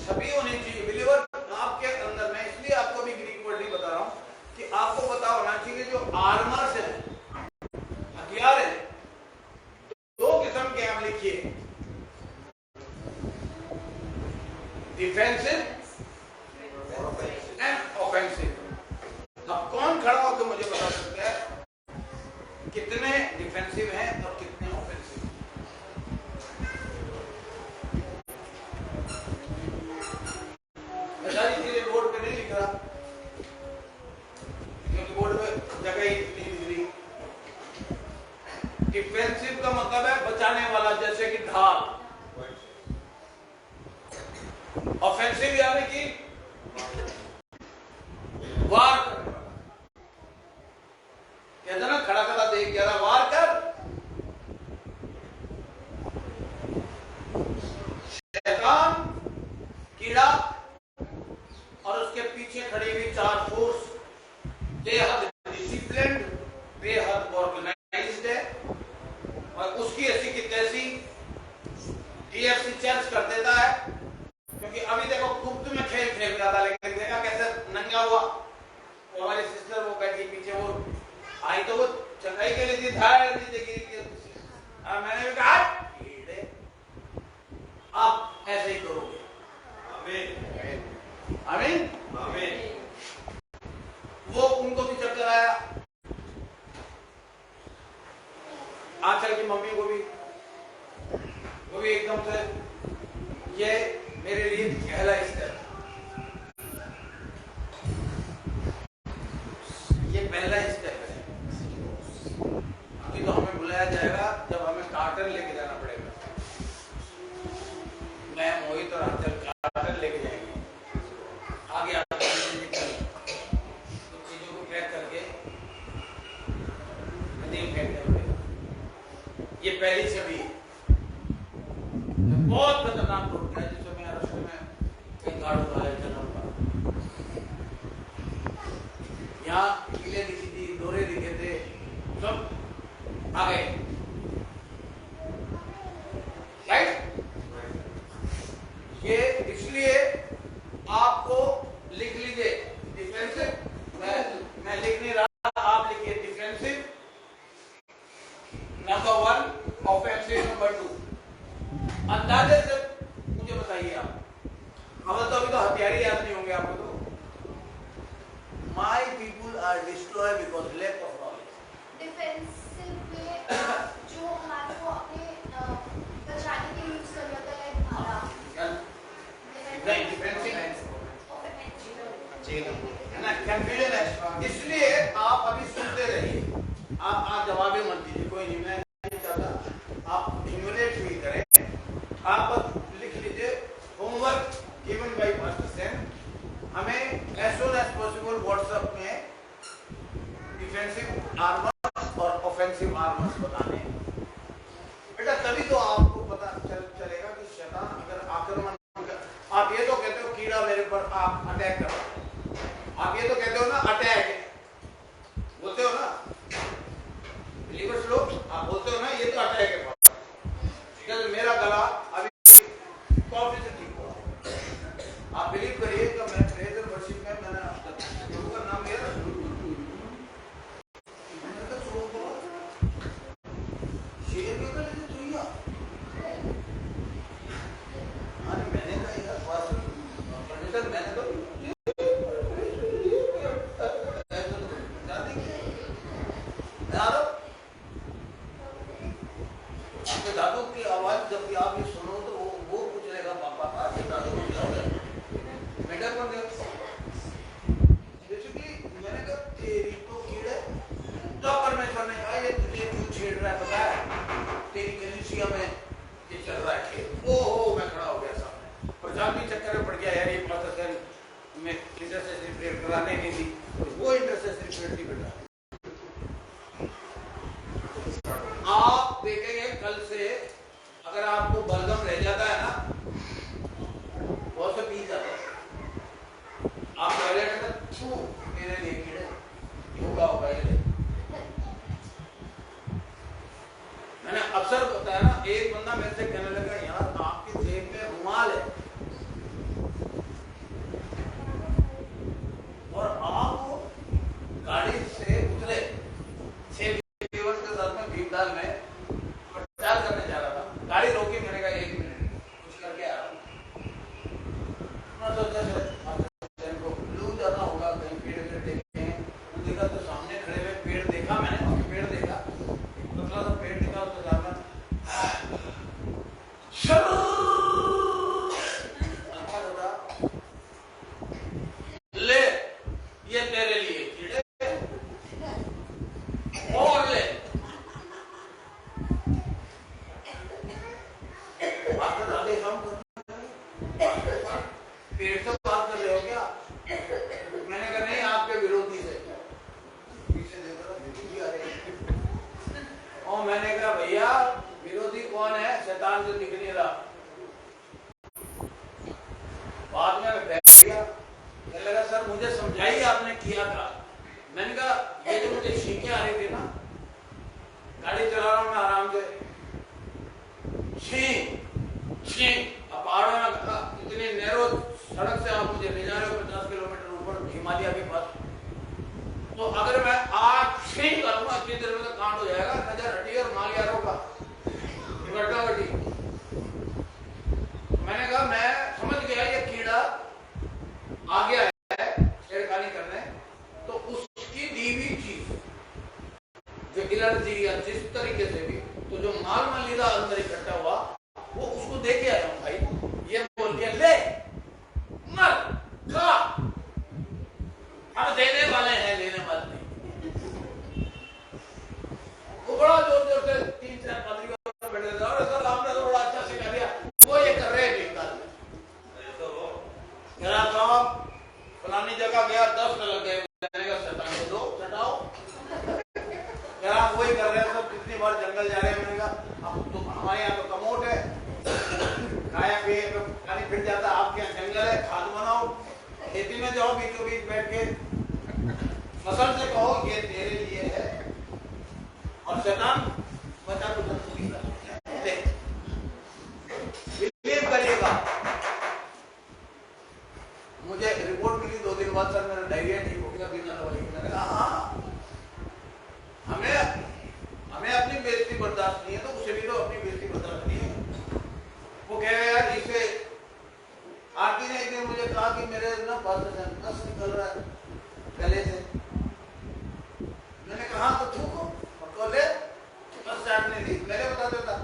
छवि होनी चाहिए बिलीवर आपके अंदर। मैं इसलिए आपको भी ग्रीक वर्ड नहीं बता रहा हूँ कि आपको पता होना चाहिए जो आर्मर्स है, हथियार है, दो किस्म के आप लिखिए, डिफेंसिव एंड ऑफेंसिव। अब कौन खड़ा होकर मुझे बता सकता है कितने डिफेंसिव हैं और कितने ऑफेंसिव? मैं सारी चीजें बोर्ड पे नहीं लिख रहा क्योंकि बोर्ड पे जगह ही इतनी दिख रही। डिफेंसिव का मतलब है बचाने वाला, जैसे कि ढाल। ऑफेंसिव यानी कि वार करने वाला। कहते ना खड़ा खड़ा देख कह रहा वार कर। शैतान, कीड़ा और उसके पीछे खड़ी हुई चार फोर्स बेहद डिसिप्लिन्ड, बेहद ऑर्गेनाइज्ड है, और उसकी ऐसी की तैसी DFC चर्च कर देता है। क्योंकि अभी देखो गुप्त में खेल खेल रहा था, लेकिन देखा कैसे नंगा हुआ। तो हमारी सिस्टर वो बैठी पीछे, वो आई तो वो चंगाई के लिए थी, मैंने भी कहा आप ऐसे ही करोगे। आमीन आमीन आमीन। वो उनको भी चक्कर आया, आजकल की मम्मी को भी, वो भी एकदम से ये मेरे लिए पहला स्टेप, ये पहला स्टेप है। अभी तो हमें बुलाया जाएगा जब हमें कार्टन लेके जाना पड़ेगा। मैं मोहित और आंचल कार्टन लेके जाएंगे। आगे कुछ चीजों को पैक करके नदी में फेंकना पड़ेगा। ये पहली छवि बहुत खतरनाक रोड है, जिसमें मैं रास्ते में कई गाड़ू वाले चलना पड़ा। यहाँ कीले दिखी थी, डोरे दिखे थे, सब आ गए। राइट? ये इसलिए आपको लिख लीजिए डिफेंसिव। मैं लिख नहीं रहा, आप लिखिए डिफेंसिव नंबर 1, ऑफेंसिव नंबर 2। अंदाजे से मुझे बताइए आप। तो अभी तो हथियार ही याद नहीं होंगे आपको। तो my people are destroy because lack of knowledge. Defensive में जो हमारे को अपने बचाने के यूज कर लेता है धारा। नहीं, डिफेंसिव है ना, कंफ्यूजन है। इसलिए आप अभी सुनते रहिए, आप जवाब ही मत दीजिए, कोई नहीं, मैं नहीं चाहता आप ह्यूमिलेट भी करें। आप बस लिख लीजिए homework given by master Sen. हमें as soon as possible WhatsApp में डिफेंसिव आर्मर्स और ऑफेंसिव आर्मर्स बताने हैं बेटा, तभी तो आपको पता चलेगा कि शैतान अगर आक्रमण, आप ये तो कहते हो कीड़ा मेरे पर आप अटैक कर रहा है, आप ये तो कहते हो ना अटैक बोलते हो ना बिलीवर्स लोग, आप बोलते हो ना ये तो अटैक है। मेरा गला अभी कॉफी से ठीक हुआ। आप बिलीव करिए कि मैं प्रेज एंड वर्शिप में मैंने प्रभु का नाम लिया ना, शेर भी कर लेते दुनिया। मैंने कहा यार परमेश्वर, मैंने तो दादू की आवाज जब भी आप ये सुनो तो वो पूछ लेगा पापा आज दादू को क्या हो गया, बेटा कौन है? बेसिकली मैंने कहा तेरी तो कीड़े तो जेनिफर ने कहा ये तुझे क्यों छेड़ रहा है, पता है तेरी कलीसिया में ये चल रहा है खेल। ओहो, मैं खड़ा हो गया सामने, प्रचार भी चक्कर में पड़ गया यार, ये पास्टर में इंटरसेसरी प्रेयर कराने नहीं दी, वो इंटरसेसरी प्रेयर थी बेटा। आप देखेंगे कल से अगर आपको बलगम रह जाता है ना, बहुत से पी जाता है, आप टॉयलेट में छू मेरे लिए कीड़े होगा ये। मैंने अक्सर बताया ना, एक बंदा मेरे से कहने लगा यार आपकी जेब में रुमाल है और आप गाड़ी से उतरे, 6 के साथ में भीमताल में प्रचार करने जा रहा था, गाड़ी रोकी, मैंने कहा 1 मिनट कुछ करके आ रहा हूँ। मैं सोचा को लू जाना होगा, कहीं पेड़ वेड़ देखे हैं, देखा तो सामने खड़े हुए पेड़ देखा मैंने, और पेड़ देखा, पतला सा पेड़ दिखा, उसके सामने ले ये तेरे लिए कीड़े और ले। पेड़ से बात कर रहे हो क्या? मैंने कहा नहीं, आपके विरोधी से। पीछे देखो आ रहे। और मैंने कहा भैया विरोधी कौन है? शैतान जो दिख नहीं रहा। बाद में बैठ गया, कहने लगा सर मुझे समझाइए आपने किया था। मैंने कहा ये जो मुझे छींकें आ रही थी ना, गाड़ी चला रहा हूं मैं आराम से, छींक पहाड़ों में इतनी नैरो सड़क से आप मुझे ले जा रहे हो 50 किलोमीटर ऊपर हिमालय के पास, तो अगर मैं आज छींक करूंगा इतनी देर में तो कांड हो जाएगा, नजर हटी और माल यारों का इकट्ठा हटी। मैंने कहा मैं समझ गया ये कीड़ा आ गया है छेड़खानी करने, तो उसकी दी हुई चीज जो एलर्जी या जिस तरीके से भी, तो जो माल मलिदा अंदर इकट्ठा हुआ वो उसको दे के आया हूं भाई। ये बोल के ले मर खा, हम देने वाले हैं, लेने वाले नहीं। वो बड़ा जोर जोर से 3-4 पादरी बैठे थे और सर आपने तो बड़ा अच्छा सिखा दिया, वो ये कर रहे हैं भीमताल में। मेरा साहब फलानी जगह गया 10 लग गए, मैंने कहा शैतान को दो चटाओ, यार वही कर रहे हैं सब, कितनी बार जंगल जा रहे हैं। मैंने कहा अब तो हमारे यहाँ तो कमोट है, खाया पिए तो पानी फिर जाता, आपके यहाँ जंगल है, खाद बनाओ, खेती में जाओ, बीचों बीच बैठ के फसल से कहो ये तेरे लिए है, और शैतान बचा तो बिलीव करिएगा। मुझे रिपोर्ट मिली 2 दिन बाद, सर मेरा डायरिया ठीक हो गया बिना दवाई। मैंने कहा हाँ, हमें अपनी बेइज्जती बर्दाश्त नहीं है, तो उसे भी तो अपनी बेइज्जती बर्दाश्त नहीं है। वो कह रहे यार इसे, आरती ने एक दिन मुझे कहा कि मेरे ना बस निकल रहा है गले से। मैंने कहा तो थूको और ले, बस स्टार्ट नहीं दी, मैंने बता देता।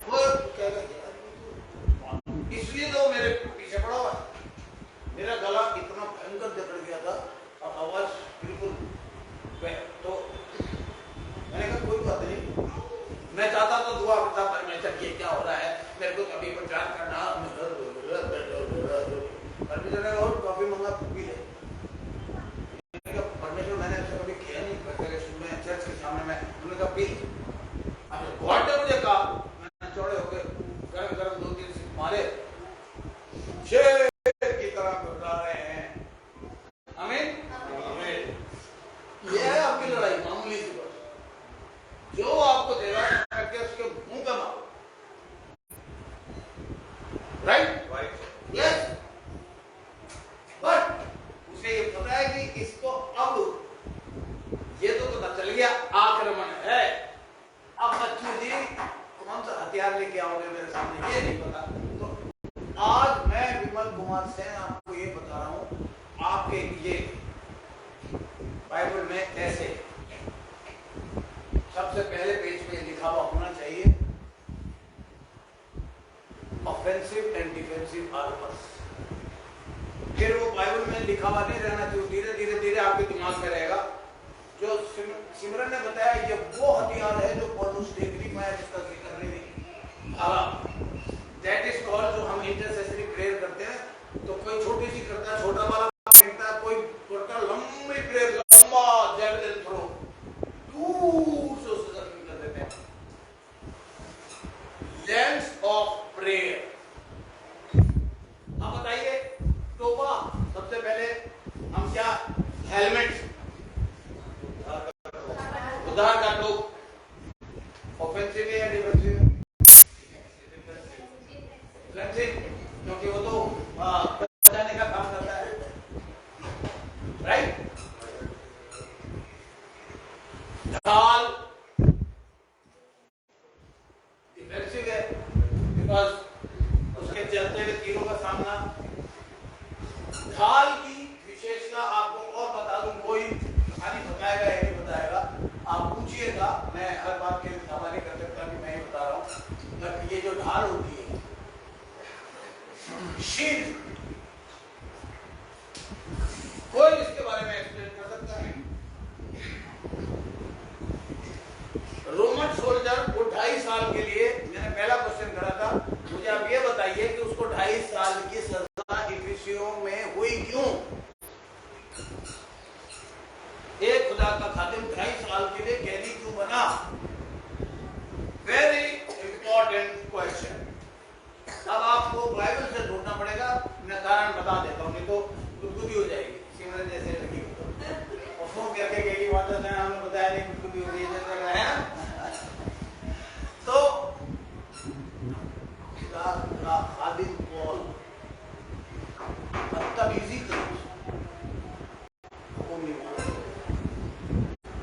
वो कह रहे इसलिए तो मेरे पीछे पड़ा हुआ, मेरा गला इतना भयंकर जकड़ गया था और आवाज बिल्कुल, तो मैंने कहा कोई बात नहीं, मैं चाहता तो दुआ करता परमेश्वर ये क्या हो रहा है, मेरे को कभी प्रचार करना, परमेश्वर ने और कॉफी मंगा पी ले। परमेश्वर मैंने ऐसा कभी किया नहीं, में चर्च के सामने में, उन्होंने कहा पी। अब गॉड ने मुझे कहा, मैंने चौड़े होकर गरम गरम 2-3 सिप मारे, शेर की तरह घबरा रहे हैं। आमीन। ये है आपकी लड़ाई, मामूली सी बात। जो आपको दे रहा है करके उसके मुंह पे मारो, राइट? यस। बट उसे ये पता है कि इसको अब ये तो पता चल गया आक्रमण है, अब बच्चू जी कौन सा हथियार लेके आओगे मेरे सामने, ये नहीं पता। तो आज मैं विमल कुमार सेन आपको ये बता रहा हूं, आपके ये बाइबल में कैसे सबसे पहले पेज पे लिखा हुआ होना चाहिए, ऑफेंसिव एंड डिफेंसिव आर्मर्स। फिर वो बाइबल में लिखा हुआ नहीं रहना चाहिए, धीरे धीरे धीरे ये आपके दिमाग में रहेगा। जो सिमरन ने बताया ये वो हथियार है जो पौलुस देख नहीं पाया, जिसका जिक्र नहीं हाँ दैट इज कॉल्ड, जो हम इंटरसेसरी प्रेयर करते हैं तो कोई छोटी सी करता है, छोटा वाला फेंकता है, कोई करता लंबी प्रेयर, लंबा जैवलिन थ्रो, दूर से उसे जख्मी कर देते हैं। Lens of prayer. अब बताइए तोबा, सबसे पहले हम क्या, हेलमेट, उद्धार का टोप, ऑफेंसिव या डिफेंसिव, क्योंकि वो तो बचाने का काम करता है, राइट। ढाल डिफेंसिव है, बिकॉज उसके चलते हुए तीरों का सामना। ढाल की विशेषता आपको और बता दूं, कोई खाली बताएगा या नहीं बताएगा, आप पूछिएगा, मैं हर बात के हवाले कर सकता कि मैं ही बता रहा हूं। ये जो ढाल होती है, शील्ड, कोई इसके बारे में एक्सप्लेन कर सकता है? रोमन सोल्जर को 2.5 साल के लिए, मैंने पहला क्वेश्चन करा था, मुझे आप ये बताइए कि उसको 2.5 साल की सजा इफिसियों में हुई क्यों? एक खुदा का खादिम 2.5 साल के लिए कैदी क्यों बना? Very important question. अब आपको बाइबल से ढूंढना पड़ेगा, मैं कारण बता देता हूँ, नहीं तो गुदगुदी हो जाएगी, सिमरन जैसे लगी और फोन करके कहेगी वादा से हमने बताया नहीं, गुदगुदी हो गई जैसे है। तो खुदा का खादिम पौल बदतमीजी की,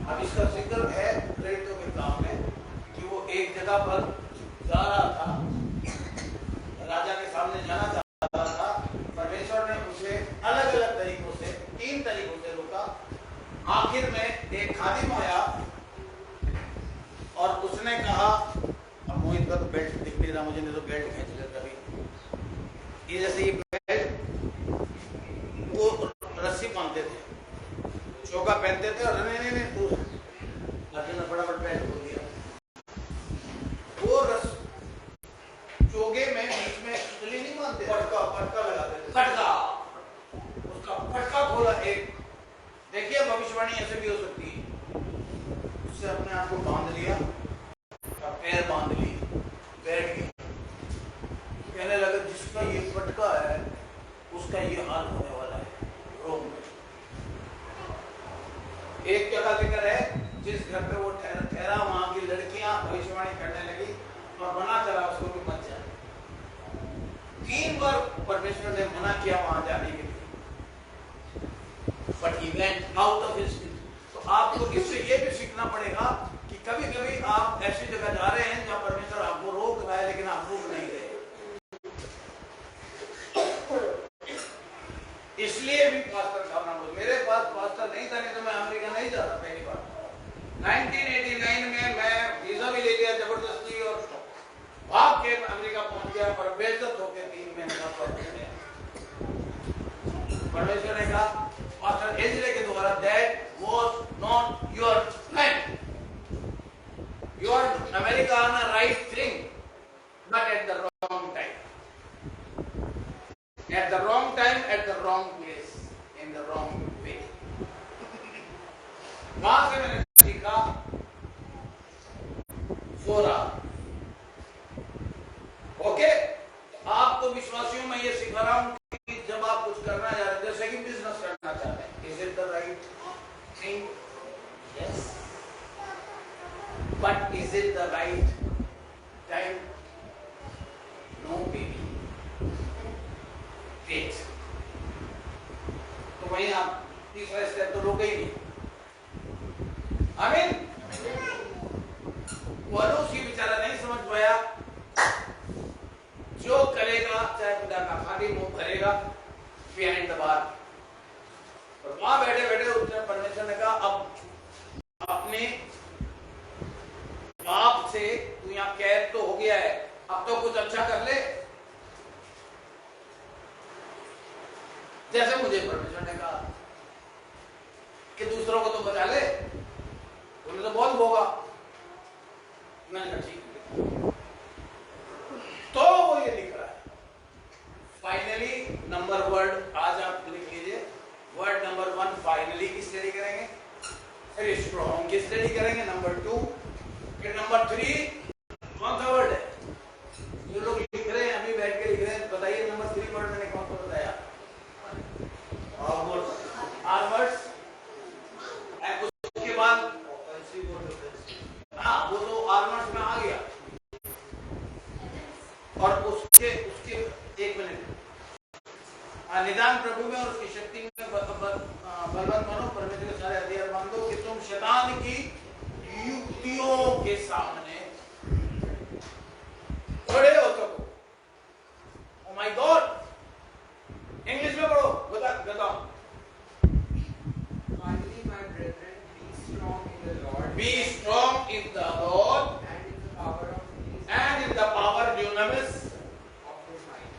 अब इसका जिक्र है प्रेरितों के काम में कि वो एक जगह पर जा रहा था, राजा के सामने जाना चाहता था, परमेश्वर ने उसे अलग अलग तरीकों से, 3 तरीकों से रोका। आखिर में एक खादिम आया और उसने कहा, अब मोहित का तो बेल्ट दिख नहीं रहा मुझे, नहीं तो बेल्ट खींच ले कभी, ये जैसे ये बेल्ट वो रस्सी बांधते थे, चौका पहनते थे, और नहीं फटाफट बेल्ट हो दिया, वो चोगे में बीच में सुतली नहीं बांधते, पटका लगाते थे, फटका, उसका फटका खोला एक। देखिए भविष्यवाणी ऐसे भी हो सकती है, उससे अपने आप को बांध लिया, पैर बांध लिए, बैठ गया, कहने लगा जिसका ये फटका है उसका ये हाल होने वाला है रोम में। एक जगह जिक्र है, जिस घर पे वो ठहरा वहां की लड़कियां भविष्यवाणी करने लगी और मना करा उसको भी मत जाए। 3 बार परमेश्वर ने मना किया वहां जाने के लिए, but he went out of his. तो आपको इससे ये भी सीखना पड़ेगा कि कभी कभी आप ऐसी जगह जा रहे हैं जहां परमेश्वर आपको रोक रहा है, लेकिन आप रुक नहीं रहे। इसलिए भी पास्टर खाना बोल, मेरे पास पास्टर नहीं था, नहीं तो मैं अमेरिका नहीं जाता। पहली बार 1989 में मैं वीजा भी ले लिया जबरदस्ती और भाग के अमेरिका पहुंच गया, पर बेइज्जत होकर 3 महीने का परमेश्वर ने कहा पास्टर एजरे के द्वारा, that was not your plan, you are America on the right thing but at the wrong time, at the wrong time, at the wrong place, in the wrong way. वहां से मैंने सीखा 4 ओके। आपको विश्वासियों में ये सिखा रहा हूं कि जब आप कुछ करना चाह रहे हैं, जैसे कि बिजनेस करना चाहते हैं, is it the right thing? Yes, but is it the right time? No baby, wait. तो वहीं आप तीसरा स्टेप तो रोके ही नहीं। आमीन। पौलुस की बेचारा नहीं समझ पाया, जो करेगा चाहे खुदा का खादिम हो, करेगा बिहाइंड द बार। और वहां बैठे बैठे उसने परमेश्वर ने कहा, अब अपने बाप से तू यहाँ कैद तो हो गया है, अब तो कुछ अच्छा कर ले। जैसे मुझे परमेश्वर ने कहा कि दूसरों को तो बचा ले, उन्हें तो बहुत होगा। मैंने कहा ठीक है। तो वो ये लिख रहा है फाइनली नंबर वर्ड, आज आप लिख लीजिए वर्ड नंबर 1 फाइनली की स्टडी करेंगे, फिर स्ट्रॉन्ग की स्टडी करेंगे नंबर 2, फिर नंबर 3 कौन सा वर्ड है जो लोग लिख रहे हैं, अभी बैठ के लिख रहे हैं, बताइए नंबर 3 वर्ड मैंने कौन सा बताया? आर्मर्स। उसके बाद हाँ वो तो आर्मर्स में आ गया, और उसके एक मिनट, निदान प्रभु में और उसकी शक्ति में बलवंत बनो, परमेश्वर के सारे हथियार बांधो कि तुम शैतान की युक्तियों के सामने खड़े हो सको। ओ माय गॉड, इंग्लिश में पढ़ो, बताओ। Finally, my brethren, be strong in the Lord. Be strong in the Lord And in the power of His dunamis of His might.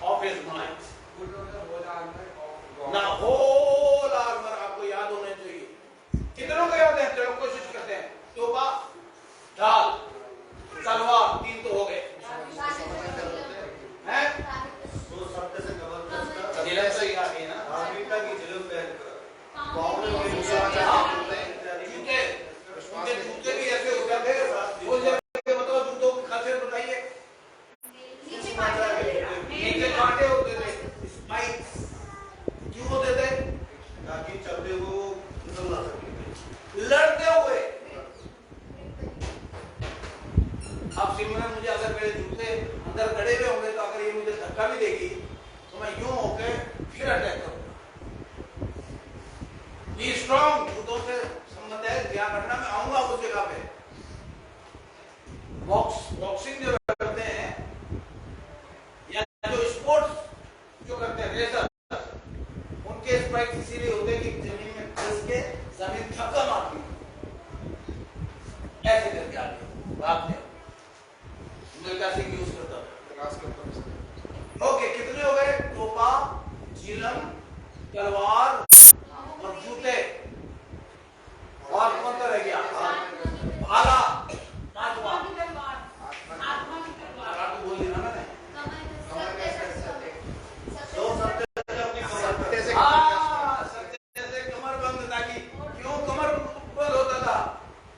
of His might. Put on the whole armor of God. ना whole armour आपको याद होने चाहिए। कितनों को याद है? चलो कोशिश करते हैं। तोबा, ढाल, तलवार, 3 तो हो गए हैं। तो शब्द से कवर करता जिले से ही आ गई ना। धार्मिकता की झलक पहनकर पाँव में जूते, उनके जूते भी ऐसे हो जाते हैं। वो जगह बताओ जूतों की खासियत बताइए। नीचे कांटे होते थे, स्पाइक्स क्यों होते थे? ताकि चलते हुए निकल ना सके, लड़ते हुए। अब सिमरन मुझे अगर मेरे जूते अंदर गड़े हुए होंगे तो अगर ये मुझे धक्का भी देगी तो मैं यूं होके फिर अटैक करूंगा। ये स्ट्रॉन्ग जूतों से संबंध है, ध्यान रखना। मैं आऊंगा उस जगह पे। बॉक्सिंग जो करते हैं या जो स्पोर्ट्स जो करते हैं रेसर, उनके स्पाइक्स इसीलिए होते हैं कि जमीन में घिस के जमीन धक्का मारती है, ऐसे करके आगे भागते हैं। सिंह यूज करता हूं। ओके, कितने हो गए? टोपा, झिलम, तलवार और जूते, और कौन सा रह गया? भाला, 5 बार बोल दिया ना मैंने। तो सत्य से अपनी सत्य से सत्य से कमर बंद, ताकि क्यों कमर बंद होता था?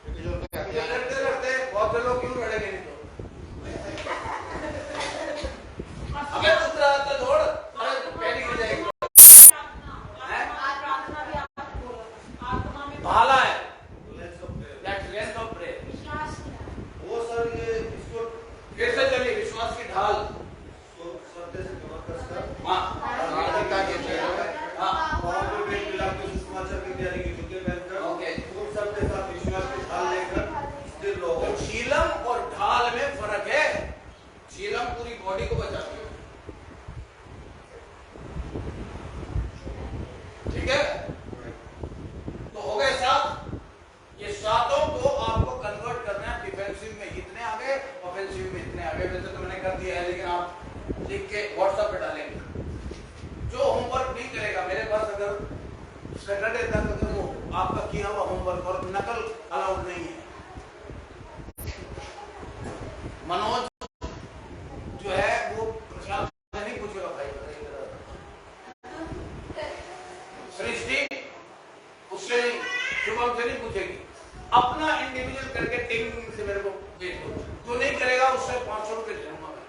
लड़ते लड़ते बहुत से लोग क्यों लड़ेंगे? नहीं तो हमें दूसरा हाथ दौड़, अरे पैर गिर जाएगी। भाला है, that's length of prayer। वो सर ये इसको फिर से चलिए, विश्वास की ढाल। सत्य से कवर कर हाँ हाँ पाँव में बेल्ट मिला के सुसमाचार की तैयारी की जूते पहनकर ओके। उन सब के साथ विश्वास की ढाल लेकर स्थिर रहो। तो शीलम और ढाल में फर्क है। शीलम पूरी बॉडी को बचाती है, ठीक है? तो हो गए 7। ये 7 को आपको कन्वर्ट करना है डिफेंसिव में इतने आगे, ऑफेंसिव में इतने आगे। वैसे तो मैंने कर दिया है, लेकिन आप लिख के व्हाट्सएप पे डालेंगे। जो होमवर्क नहीं करेगा मेरे पास, अगर सैटरडे तक अगर वो आपका किया हुआ होमवर्क और नकल अलाउड नहीं है। मनोज जो है वो प्रशांत से नहीं पूछेगा भाई, सृष्टि उससे नहीं, शुभम से नहीं पूछेगी। अपना इंडिविजुअल करके टीम से मेरे को भेज दो। जो नहीं करेगा उससे 500 रुपए ले लूंगा मैं।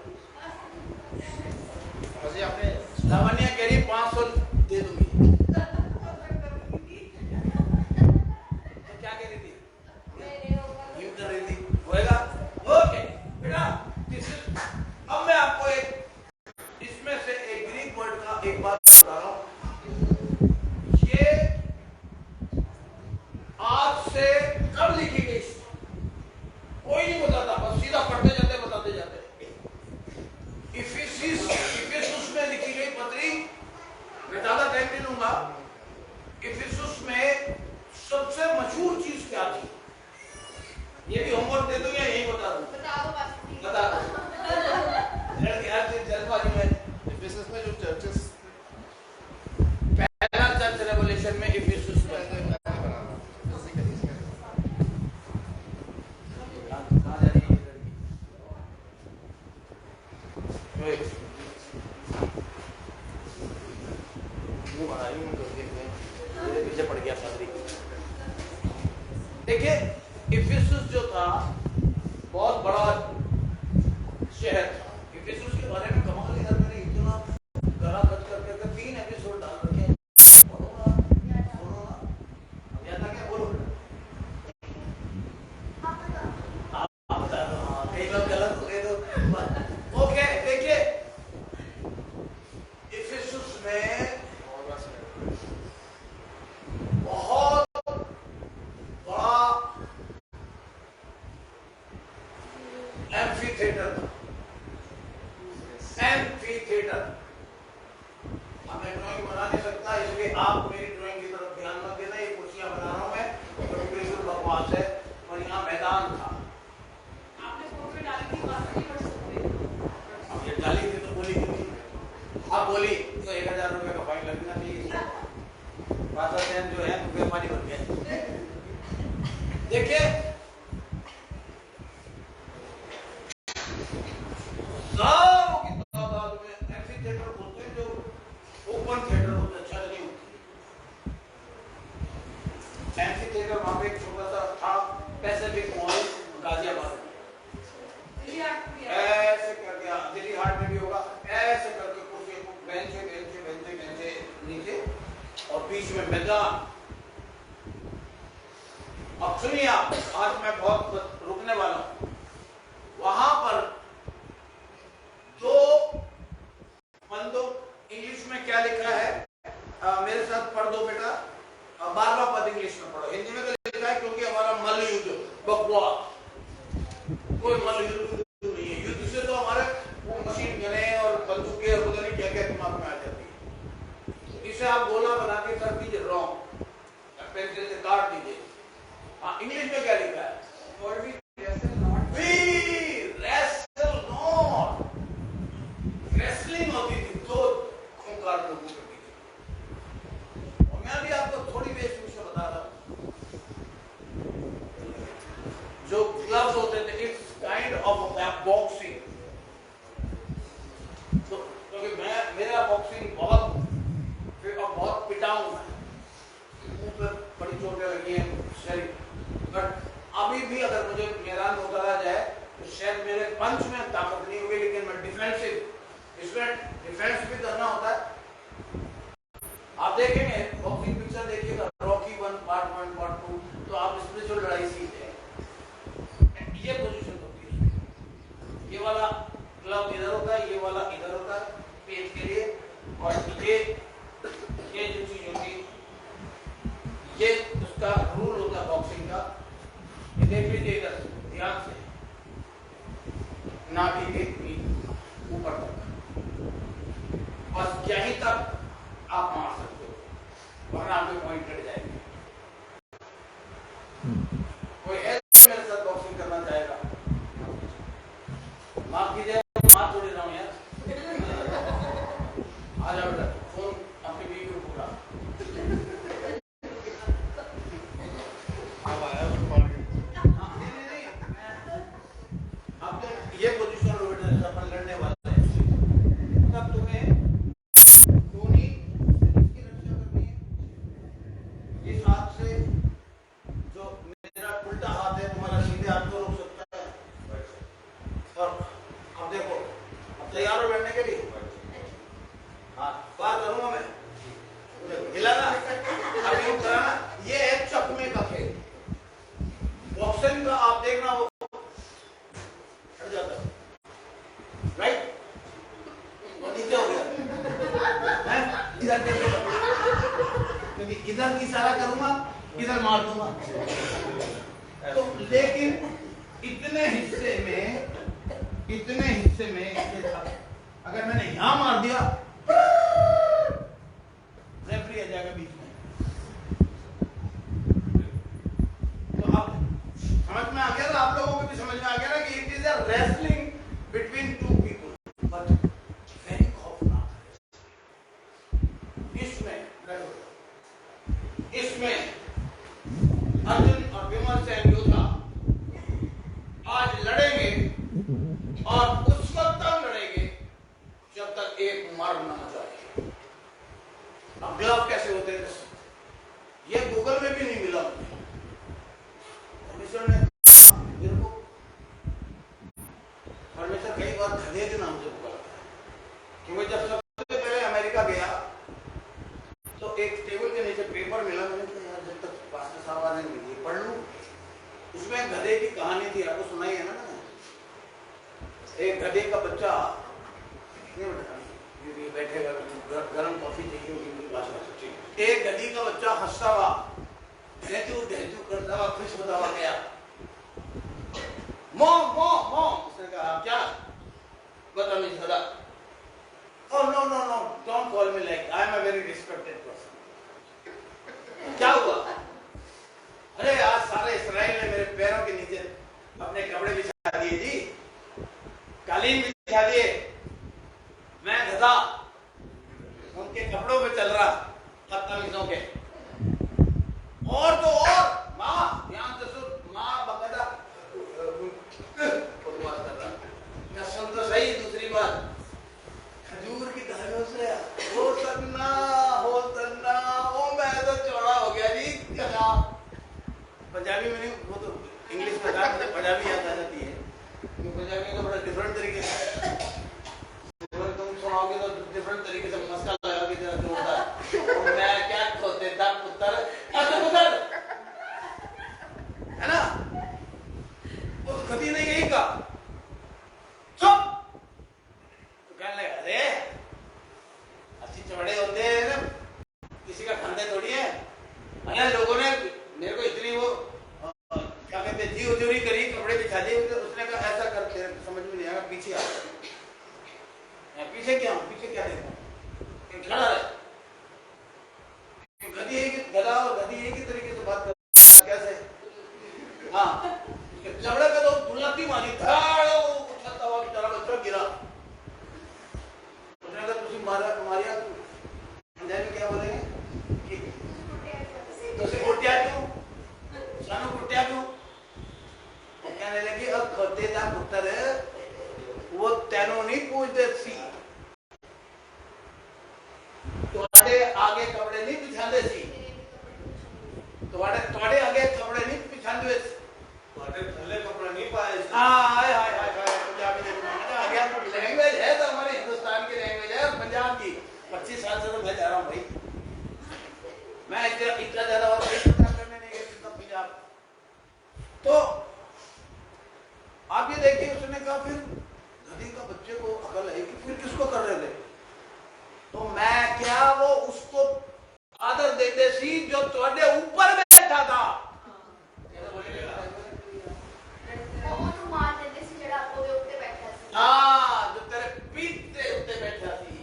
लावण्या कह रही 500 दे दूंगी। तो क्या कह रही थी? यूं कर रही थी, होएगा? ओके बेटा, अब मैं आपको एक इसमें से एक ग्रीक वर्ड का एक बात बता रहा हूं। ये आज से कब लिखी गई कोई नहीं बताता, बस सीधा पढ़ते जाते बताते जाते। इफिसुस में लिखी गई पत्री, मैं ज्यादा टाइम नहीं लूंगा। इफिसुस में सबसे मशहूर चीज क्या थी? ये भी होमवर्क दे दूं या यही बता दूं? बता दो। लड़के हर चीज जल्दबाजी में। इफिसस में जो चर्चेस पहला चर्च रेवोल्यूशन में इफिसुस में देखिए इफिसुस जो था बहुत बड़ा शहर था। इफिसुस के बारे में कमाल है, मैंने इतना गला खर्च करके 3 एपिसोड डाल रखे हैं। ज्यादा क्या बोलो आप बता दो। हाँ कई बार गलत हो गए तो ओके। देखिए इफिसुस में बहुत बड़ा एम्फी थिएटर था। Amphi theatre. अब मैं ड्राइंग बना नहीं सकता, इसलिए आप मेरी ड्राइंग की तरफ ध्यान मत देना। ये कुर्सियां बना रहा हूं मैं, तो बिल्कुल बकवास है। और यहाँ मैदान था। आपने फोटो डाली थी, बात नहीं कर सकते। अब ये डाली थी तो बोली क्यों नहीं? आप बोली तो 1000 रुपए का फाइन लगना चाहिए। पासा जो है बेमानी बन गया। देखिए लाखों की तादाद में ऐसे थिएटर होते हैं जो ओपन थिएटर होते हैं, छत नहीं होती। ऐसे थिएटर वहां पे एक छोटा सा था, पैसिफिक मॉल गाजियाबाद में। ऐसे करके दिल्ली हाट में भी होगा, ऐसे करके कुर्सी बेंचे नीचे और बीच में मैदान। अब सुनिए आप, आज मैं बहुत रुकने वाला हूं। वहां पर दो बंदों, इंग्लिश में क्या लिखा है मेरे साथ पढ़ दो बेटा, 12वां पद इंग्लिश में पढ़ो। हिंदी में तो लिखा है क्योंकि हमारा मल्ल युद्ध बकवास, कोई मल्ल युद्ध नहीं है। युद्ध से तो हमारे वो मशीन गने और बंदूकें और पता नहीं क्या क्या दिमाग में आ जाती है। इसे आप गोला बना के कर दीजिए रॉन्ग, पेंसिल से काट दीजिए। हाँ इंग्लिश में क्या लिखा है? For we wrestle not. We wrestle not. Wrestling होती थी दो खूंखार लोगों के बीच। और मैं भी आपको थोड़ी वेशभूषा बता रहा हूँ। जो ग्लव्स होते थे, इट्स काइंड ऑफ बॉक्सिंग। तो क्योंकि मेरा बॉक्सिंग बहुत पिटा हूं मैं, मुंह पे बड़ी चोटें लगी हैं शरीर, बट अभी भी अगर मुझे मैदान में उतारा जाए तो शायद मेरे पंच में ताकत नहीं होगी, लेकिन मैं डिफेंसिव, इसमें डिफेंस भी करना होता है। आप देखेंगे बॉक्सिंग पिक्चर देखिएगा, रॉकी 1 पार्ट 1 पार्ट 2, तो आप इसमें जो लड़ाई सीखते हैं ये पोजीशन होती है। ये वाला क्लब इधर होता है, ये वाला इधर होता है पेज के लिए, और ये जो चीज होती है ये उसका रूल होता है बॉक्सिंग का। ये देख लीजिए इधर ध्यान से, नाभि के ऊपर तक, बस यहीं तक आप मार सकते हो, वरना आपके पॉइंट कट जाएंगे। कोई है मेरे साथ बॉक्सिंग करना चाहेगा? माफ कीजिए, मार थोड़ी रहा हूं यार। आ जाओ बेटा, फोन अपनी बीवी को पूरा। अब तो ये पोजीशन लो बेटा, अपन लड़ने वाले हैं। तब तुम्हें टोनी इसकी रक्षा करनी है। इस हाथ से जो मेरा उल्टा हाथ है, तुम्हारा सीधे हाथ को रोक सकता है। और अब देखो, अब तैयार हो लड़ने के लिए? हाँ बात करूंगा मैं, हिला ना, अभी यूं करा ना, ये है चकमे का खेल। बॉक्सिंग का आप देखना वो हट जाता है, राइट? वो नीचे हो गया है, इधर देखो, क्योंकि इधर इशारा करूंगा, इधर मार दूंगा। तो लेकिन इतने हिस्से में अगर मैंने यहां मार दिया, रेफरी आ जाएगा बीच में। तो अब समझ में आ गया ना, आप लोगों को भी समझ में आ गया ना कि it is a wrestling between two people, but very खौफनाक। इसमें अर्जुन और भीमसेन योद्धा आज लड़ेंगे, और उस वक्त तक लड़ेंगे जब तक एक मर ना जाए। अब ग्लव कैसे होते थे ये गूगल में भी नहीं मिला मुझे। में गधे की कहानी थी, आपको सुनाई है ना मैंने? एक गधे का बच्चा बैठेगा, गरम कॉफी चाहिए होगी उनकी भाषा से। एक गधी का बच्चा हंसता हुआ, दहजू करता हुआ, खुश होता हुआ गया। मॉम मॉम मॉम, उसने कहा क्या? बदतमीज गधा। Oh no no no, don't call me like I am a very respected person. क्या हुआ? अरे आज सारे इस्राएल ने मेरे पैरों के नीचे अपने कपड़े बिछा दिए जी, कालीन बिछा दिए, मैं गधा उनके कपड़ों पे चल रहा, बदतमीजों के। और तो और माँ, ध्यान से सुन, माँ बकायदा बकवास कर रहा। मैं सुन तो सही। दूसरी बात, खजूर की धारियों से हो सन्ना, ओ मैं तो चौड़ा हो गया जी। क्या पंजाबी में नहीं, वो तो इंग्लिश में था, मुझे पंजाबी याद आ जाती है। पंजाबी तो बड़ा डिफरेंट तरीके से तुम सुनाओगे तो डिफरेंट तरीके से मस्का लगा के जो होता है। मैं क्या खोते था पुत्र, है ना? वो कभी नहीं यही का चुप। तो कहने लगा अरे अच्छी चौड़े होते हैं ना, किसी का खाने थोड़ी है। अरे लोगों ने मेरे को इतनी वो क्या कहते जी उजूरी करी, कपड़े बिछा दिए। उसने कहा ऐसा करके समझ में नहीं आया, पीछे आ। पीछे क्या देखो, खड़ा है गधी है कि गधा और गधी एक ही तरीके से बात कर कैसे? हाँ, चमड़े का तो दुलती मारी था, उछलता हुआ बेचारा बच्चा गिरा। उसने कहा तुझे मारिया पंजाबी क्या बोलेंगे कि तुझे कुटिया क्यों, सानू कुटिया क्यों? कहने लगी अब खोते दा पुत्र वो तेनों नहीं पूछते सी, तुम्हारे आगे कपड़े नहीं बिछाते सी, तुम्हारे आगे कपड़े नहीं बिछाते, तुम्हारे थल्ले कपड़े नहीं पाए। हाय हाय हाय हाय, पंजाबी आ गया। लैंग्वेज है तो हमारे हिंदुस्तान की लैंग्वेज है, पंजाब की। 25 साल से तो मैं जा रहा हूँ भाई, मैं इतना ज्यादा और करने नहीं गया जितना पंजाब। तो आप ये देखिए, उसने कहा फिर गधी का बच्चे को अकल है कि फिर किसको कर रहे थे? तो मैं क्या वो उसको आदर देते सी जो तुम्हारे ऊपर बैठा था। हाँ, जो तेरे पीठ के उत्ते बैठा थी,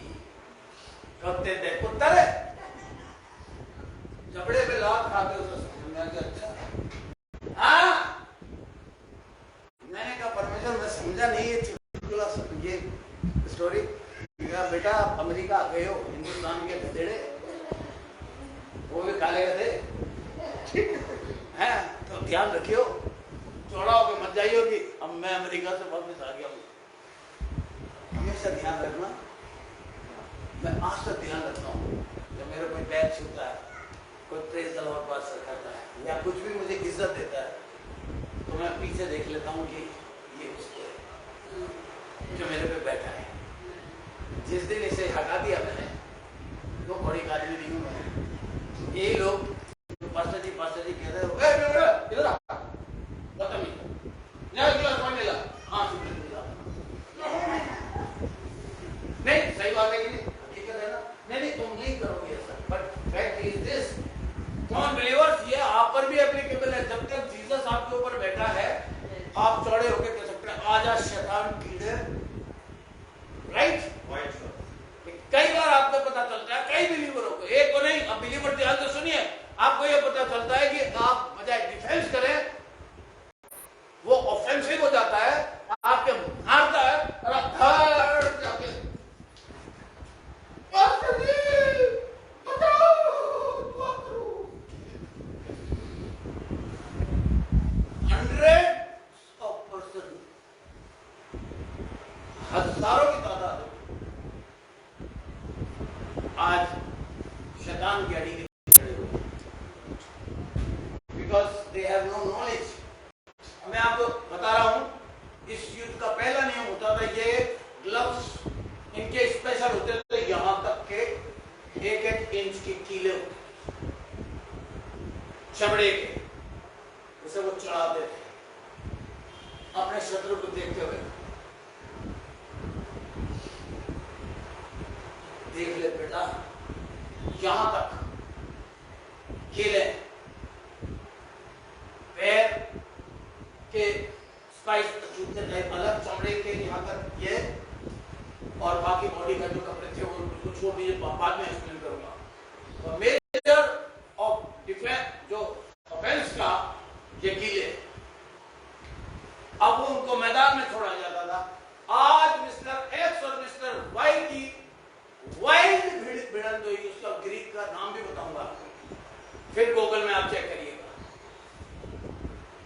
कहते थे पुत्र जबड़े पे लात खाते उसे समझ में आ गया। अच्छा हाँ, मैंने कहा परमेश्वर मैं समझा नहीं ये स्टोरी। बेटा अमेरिका गए हो, हिंदुस्तान के गधेड़े, वो भी काले गधे हैं, तो ध्यान रखियो, चौड़ा होकर मत जाइयो कि अब मैं अमेरिका से वापस आ गया हूँ। हमेशा ध्यान रखना, मैं आज तक ध्यान रखता हूँ। जब मेरे कोई पैर छूता है, कोई प्रेज द लॉर्ड पास करता है या कुछ भी मुझे इज्जत देता है, तो मैं पीछे देख लेता हूँ कि ये उसको है जो मेरे पे बैठा है। जिस दिन इसे हटा दिया मैंने, तो बड़ी आदमी नहीं हूँ मैं। यही लोग पास्टर जी कहते हैं इधर आ, हाँ नहीं, सही बात है कि नहीं, हकीकत है ना? नहीं तुम नहीं करोगे ऐसा, but fact is this, common believers, ये आप पर भी एप्लीकेबल है। जब तक जीसस आपके ऊपर बैठा है, आप चौड़े होकर कह सकते हैं आजा शैतान कीड़े, राइट? कई बार आपको पता चलता है, कई बिलीवरों को, एक को नहीं, अब बिलीवर ध्यान से सुनिए, आपको यह पता चलता है कि आप बजाय डिफेंस करें, वो ऑफेंसिव हो जाता है, आपके मारता है और आप जाके 100% हजारों की तादाद आज शैतान की अड़ी के खड़े हुए, because they have no knowledge. मैं आपको बता रहा हूं, इस युद्ध का पहला नियम होता था, ये ग्लव्स इनके स्पेशल होते थे, यहां तक के 1-1 इंच के कीले होते चमड़े के, उसे वो चढ़ाते थे। अपने शत्रु को देखते हुए देख ले बेटा, यहां तक हिले पैर के स्पाइस जूते टाइप अलग, चमड़े के यहाँ तक ये, और बाकी बॉडी का जो कपड़े थे वो उसको छोड़ दीजिए, बाद में एक्सप्लेन करूंगा। और मेजर ऑफ डिफेंस जो ऑफेंस का ये कीले, अब वो उनको मैदान में छोड़ा जाता था। आज मिस्टर एक्स और मिस्टर वाई की वाइल्ड भिड़ंत हुई, उसका ग्रीक का नाम भी बताऊंगा, फिर गूगल में आप चेक करिएगा।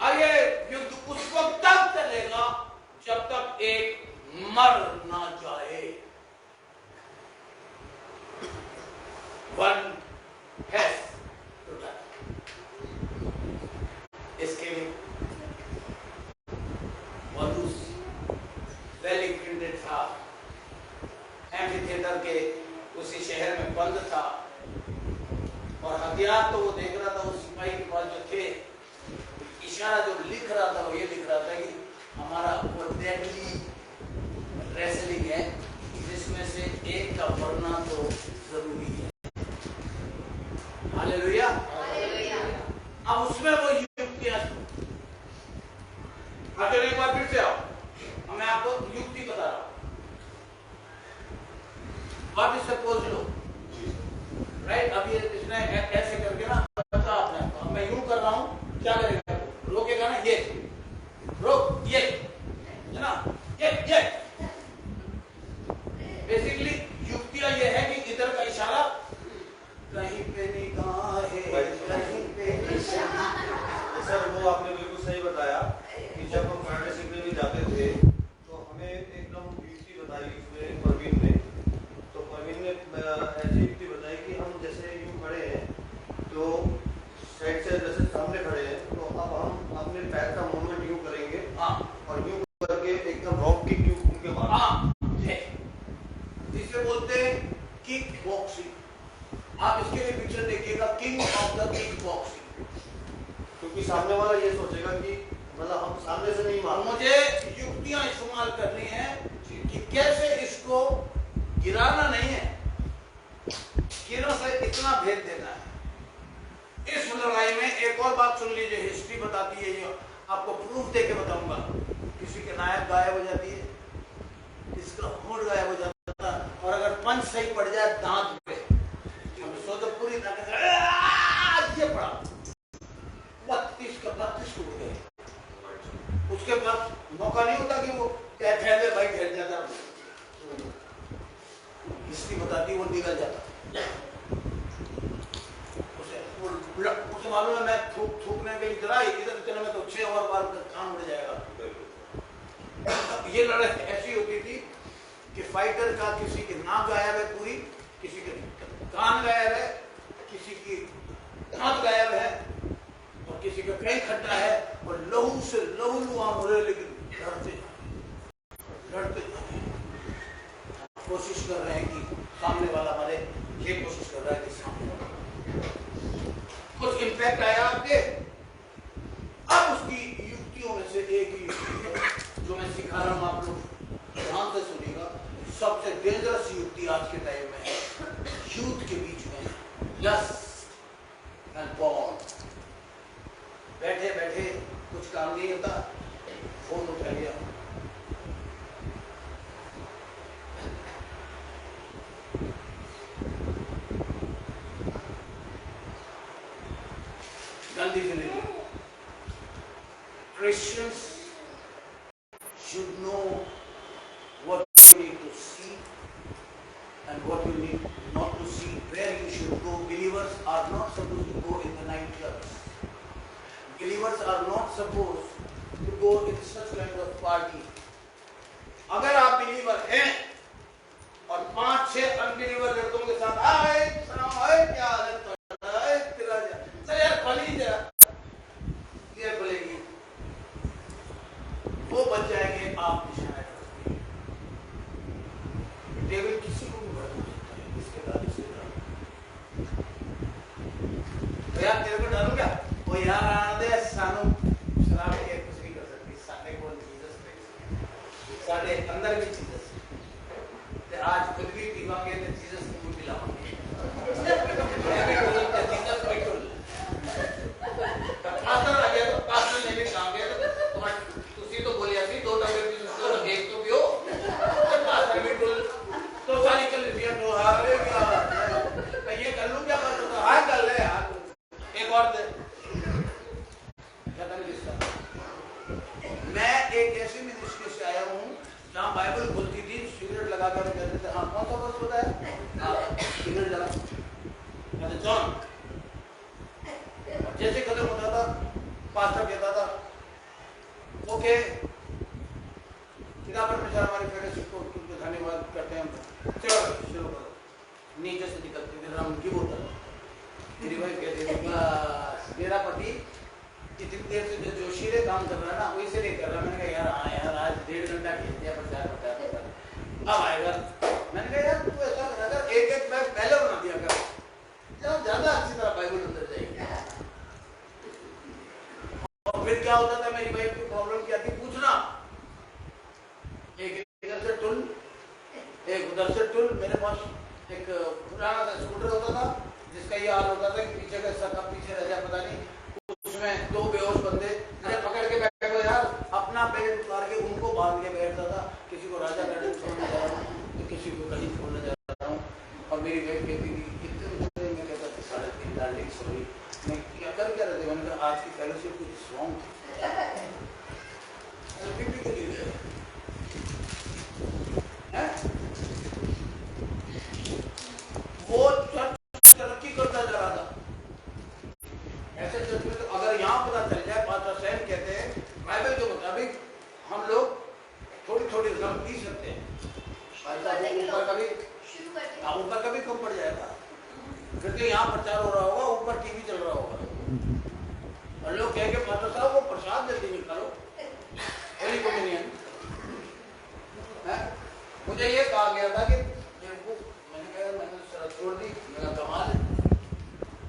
और ये युद्ध उस वक्त तक चलेगा जब तक एक मर ना जाए। One has to die. इसके लिए वॉल्यूस वेल इक्विप्ड था, एम्फी थिएटर के उसी शहर में बंद था, और हथियार तो वो देख रहा था, वो सिपाही के पास जो थे, इशारा जो लिख रहा था वो ये लिख रहा था कि हमारा वो डेडली रेसलिंग है जिसमें से एक का मरना तो जरूरी है। हालेलुया। अब उसमें वो युक्तियां, अगर एक बार फिर से आओ, मैं आपको युक्ति बता रहा हूं। What is suppose low, right? अब ये इसने ऐसे करके ना बता आपने, अब मैं यूं कर रहा हूं, क्या करेगा? रोकेगा ना, ये रोक, ये है ना, ये बेसिकली युक्तियां ये है कि इधर का इशारा कहीं पे निगाहें, कहीं पे सर वो आपने बिल्कुल सही बताया कि जब हम कराटे सीखने भी जाते थे तो हमें एकदम युक्ति बताई उसमें परवीन ने, तो परवीन ने ऐसी युक्ति बताई कि हम जैसे यूं खड़े हैं तो साइड से जैसे सामने खड़े हैं, तो अब हम अपने पैर का मूवमेंट यूं करेंगे, और यूं करके एकदम रॉक किक यूं घूम के मारेंगे। जिसे बोलते हैं किक बॉक्सिंग। आप इसके लिए पिक्चर देखिएगा, king of the kick boxing, क्योंकि सामने वाला ये सोचेगा कि मतलब हम सामने से नहीं मार, मुझे युक्तियां इस्तेमाल करनी है कि कैसे इसको गिराना नहीं है, कीलों से इतना भेद देना है। इस लड़ाई में एक और बात सुन लीजिए, हिस्ट्री बताती है, ये आपको प्रूफ देके बताऊंगा। किसी के नायक गायब हो जाती है, इसका होंठ गायब हो जाता है, और अगर पंच सही पड़ जाए दांत पे, तो पूरी ताकत से ये पड़ा 32 का 32 टूट गए। उसके बाद मौका नहीं होता कि वो क्या ठहर भाई ठहर जाता, हिस्ट्री बताती वो निकल जाता। उसे मालूम है मैं थूकने के इधर इतने में तो 6 और बार काम उड़ जाएगा। ये लड़ाई ऐसी होती थी कि फाइटर का किसी की नाक गायब है पूरी, किसी के कान गायब है, किसी की दांत गायब है, और किसी का कहीं खड्डा है, और लहू से लहू लुहान हो रहे, लेकिन लड़ते कोशिश कर रहे हैं कि सामने वाला मरे, ये कोशिश कर रहा है कि सामने वाला। कुछ इम्पैक्ट आया आपके? अब उसकी युक्तियों में से एक ही युक्ति जो मैं सिखा रहा हूं, आप लोग ध्यान से सुनिएगा। सबसे डेंजरस युक्ति आज के टाइम में है, यूथ के बीच में, लस्ट एंड पॉर्न। बैठे बैठे कुछ काम नहीं होता, फोन उठा लिया, गंदी जिंदगी। Christians should know what you need to see and what you need not to see, where you should go. Believers are not supposed to go in the night clubs. Believers are not supposed to go in such kind of party. अगर आप believer हैं और 5-6 unbeliever लड़कों के साथ आए, क्या हालत सर यार खोली जरा, ये खोलेगी, वो बच जाएंगे, आप निशाना करोगे। डेविड किसी को भी भड़का सकता है, इसके बाद तो यार तेरे को डरो क्या? वो यार आने दे, सानू शराब के कुछ नहीं कर सकती, साने को डन। जैसे खत्म होता था पास्टर कहता था ओके किताब में हमारी फेलोशिप को धन्यवाद करते हैं, चलो शुरू करो। नीचे से निकलती थी राम की बोतल, मेरी वाइफ कहती थी बस मेरा पति इतनी देर से जो जोशीले काम कर रहा है ना वैसे नहीं कर रहा। मैंने कहा यार हाँ यार आज 1.5 घंटा खींच दिया प्रचार अब आएगा। मैंने कहा यार तू ऐसा कर एक बैग पहले बना दिया कर, ज्यादा अच्छी तरह बाइबल अंदर जाएगी। और फिर क्या होता था मेरी वाइफ की प्रॉब्लम क्या थी पूछना, एक इधर से टुल एक उधर से टुल। मेरे पास एक पुराना सा स्कूटर होता था जिसका ये हाल होता था कि पीछे का हिस्सा कब पीछे रह जाए पता नहीं, उसमें 2 बेहोश बंदे मुझे पकड़ के बैठो यार, अपना पेट उतार के उनको बांध के बैठता था। किसी को राजा गार्डन छोड़ने जा रहा हूँ तो किसी को कहीं छोड़ने जा रहा हूँ। और मेरी वाइफ कहती थी इतने मैं कहता था 3.5 डार्लिंग सॉरी मैं क्या कर क्या रहे थे। मैंने कहा आज की फेलोशिप कुछ स्ट्रॉन्ग थी के लिए वो तरक्की करता जा रहा था। ऐसे चर्च में तो अगर यहाँ पता चल जाए पास्टर सैम कहते हैं बाइबल के मुताबिक हम लोग थोड़ी थोड़ी रकम पी सकते हैं, ऊपर कभी कम पड़ जाएगा। फिर तो यहाँ प्रचार हो रहा होगा, ऊपर टीवी चल रहा होगा और लोग कहेंगे पास्टर साहब वो प्रसाद जल्दी निकालो होली कम्युनियन। मुझे ये कहा गया था कि मैंने कहा मैंने शरत छोड़ दी, मेरा कमाल है।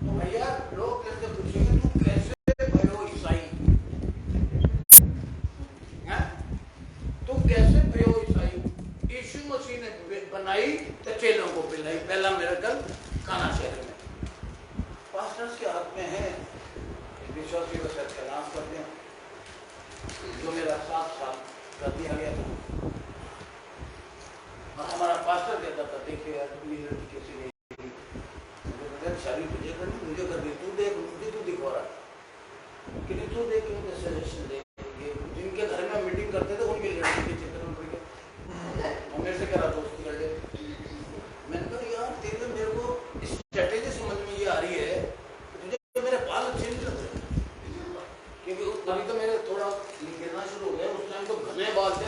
तो भैया लोग कैसे पूछेंगे तू कैसे भयो ईसाई है, तू कैसे भयो ईसाई। यीशु मसीह ने बनाई तो चेलों को पिलाई, पहला मिरेकल काना शहर में। पास्टर्स के हाथ में है विश्वासी को सत्यानाश कर दें जो मेरा 7 साल कर दिया गया था। और हमारा पास्टर कहता था देखिए यार अपनी लड़की कैसी नहीं शादी तुझे करनी मुझे करनी, तू देख मुझे तू दिखवा रहा कि तू देख मुझे सजेशन दे। जिनके घर में मीटिंग करते थे उनकी लड़की के चित्र में पड़ गया और मेरे से कह रहा दोस्ती कर ले। मैंने कहा यार तेरे मेरे को स्ट्रेटेजी समझ में ये आ रही है तुझे मेरे बाल अच्छे नहीं लग रहे क्योंकि अभी तो मेरे थोड़ा गिरना शुरू हो गया। उस टाइम तो घने बाल थे,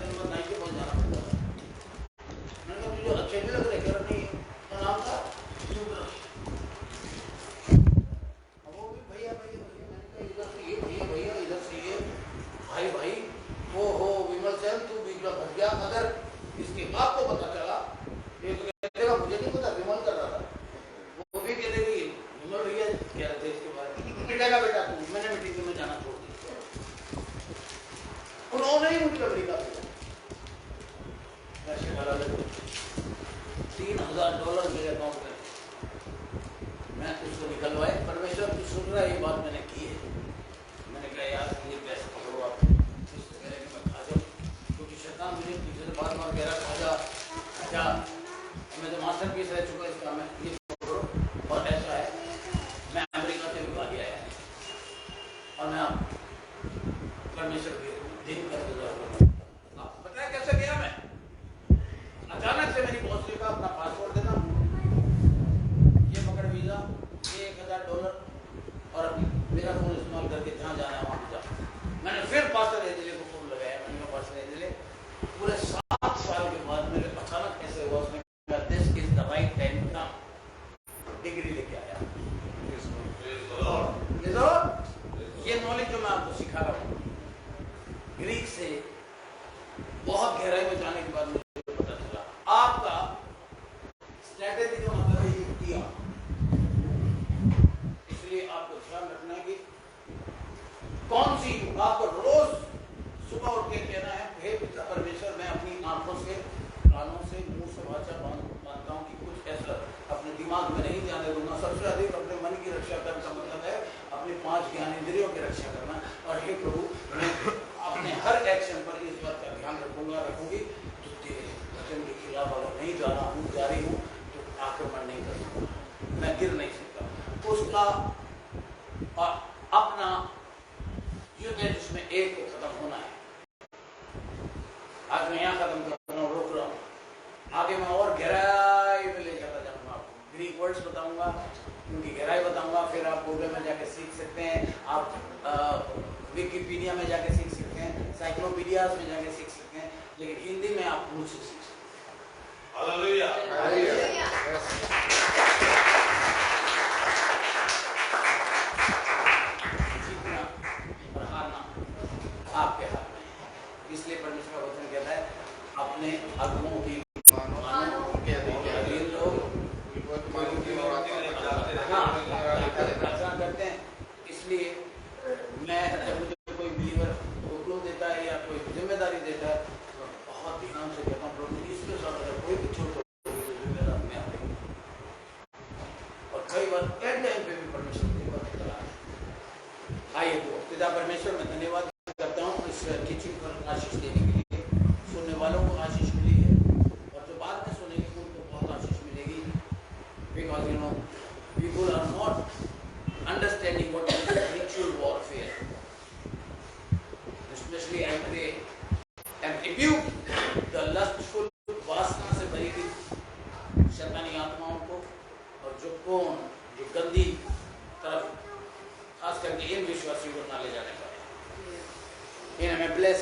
दिन भर नाई के पास जाना पड़ता था। मैंने कहा तुझे अच्छे नहीं लग रहे, कह रहा नहीं क्या नाम था वो भी भैया भैया। मैंने कहा इधर से ये भैया इधर से ये भाई वो हो विमल सेन तू बीच में फंस गया। अगर इसके बाप को पता चला ये तो कहेगा मुझे नहीं पता विमल कर रहा था, वो भी कह देगी विमल भैया कह रहे थे इसके बारे में। मिटेगा बेटा तू, मैंने मीटिंग में जाना छोड़ दिया। उन्होंने ही मुझे अमेरिका भेजा, पैसे डाला $3,000 मेरे अकाउंट में, मैं उसको निकलवाए। परमेश्वर तू सुन रहा है ये बात मैंने की है। मैंने कहा यार ये पैसे पकड़ो आप, इससे पहले कि मैं खा जाऊँ क्योंकि शैतान मुझे पीछे से बार बार कह रहा खा जा अच्छा। मैं तो मास्टर पीस रह चुका इसका, मैं ये पकड़ो। और ऐसा है मैं अमेरिका से भी भाग आया और मैं आप परमेश्वर के दिन करते जाऊँगा। आप पता है कैसे गया मैं? अचानक से मेरी बॉस ने कहा अपना पासपोर्ट देना, ये पकड़ वीजा, ये $1,000 और मेरा फोन इस्तेमाल करके जहाँ जाना है वहाँ जा। मैंने फिर पास्टर एजले को फोन लगाया। मैंने कहा पास्टर एजले पूरे 7 साल के बाद मेरे अचानक ऐसे हुआ उसने कहा this is the right time to come, degree लेके आया। ये नॉलेज जो मैं आपको सिखा रहा हूँ ग्रीक से बहुत गहराई में जाने के बाद मुझे पता चला आपका स्ट्रैटेजी का मतलब है किया। इसलिए आपको ध्यान रखना है कि कौन सी आपको रोज सुबह उठ के कहना है हे पिता परमेश्वर मैं अपनी आंखों से कानों से मुंह से वाचा मानता हूँ कि कुछ ऐसा अपने दिमाग में नहीं जाने दूंगा। सबसे अधिक अपने मन की रक्षा करने का मतलब है अपने 5 ज्ञानेंद्रियों की रक्षा करना। और हे प्रभु मैं अपने हर एक्शन पर इस बात का ध्यान रखूंगी तो तेरे वचन के खिलाफ अगर नहीं जा रही हूँ तो आक्रमण नहीं कर सकता, मैं गिर नहीं सकता। उसका अपना युद्ध है जिसमें एक को खत्म होना है। आज मैं यहाँ खत्म कर रहा हूँ, रोक रहा हूँ, आगे मैं और गहराई में ले जाता जाऊंगा। आपको ग्रीक वर्ड्स बताऊंगा, विकिपीडिया में जाके सीख सकते हैं, साइक्लोपीडियाज में जाके सीख सकते हैं, लेकिन हिंदी में आप मुझसे सीख सकते हैं। हालेलुया। जीतना और हारना आपके हाथ में है। इसलिए परमेश्वर का वचन कहता है अपने अगुओं की अधीन लोग प्रार्थना करते हैं। इसलिए मैं जब मुझे कोई बिलीवर हुक्म देता है या कोई जिम्मेदारी देता है तो बहुत ध्यान से कहता हूँ प्रभु इसके साथ अगर कोई भी छोड़ जिम्मेदार मैं आपको। और कई बार एट टाइम पे भी परमेश्वर की बात चला है। आइए तो पिता परमेश्वर मैं धन्यवाद करता हूँ इस टीचिंग पर आशीष देने के लिए। सुनने वालों को आशीष मिली है और जो बाद में सुनेंगे उनको बहुत आशीष मिलेगी। Because you know people are not understanding what is spiritual warfare. Especially I pray and rebuke the lustful वासना से भरी हुई शैतानी आत्माओं को और जो गंदी तरफ खास करके इन विश्वासियों को ना ले जाने पाए। इन्हें मैं ब्लेस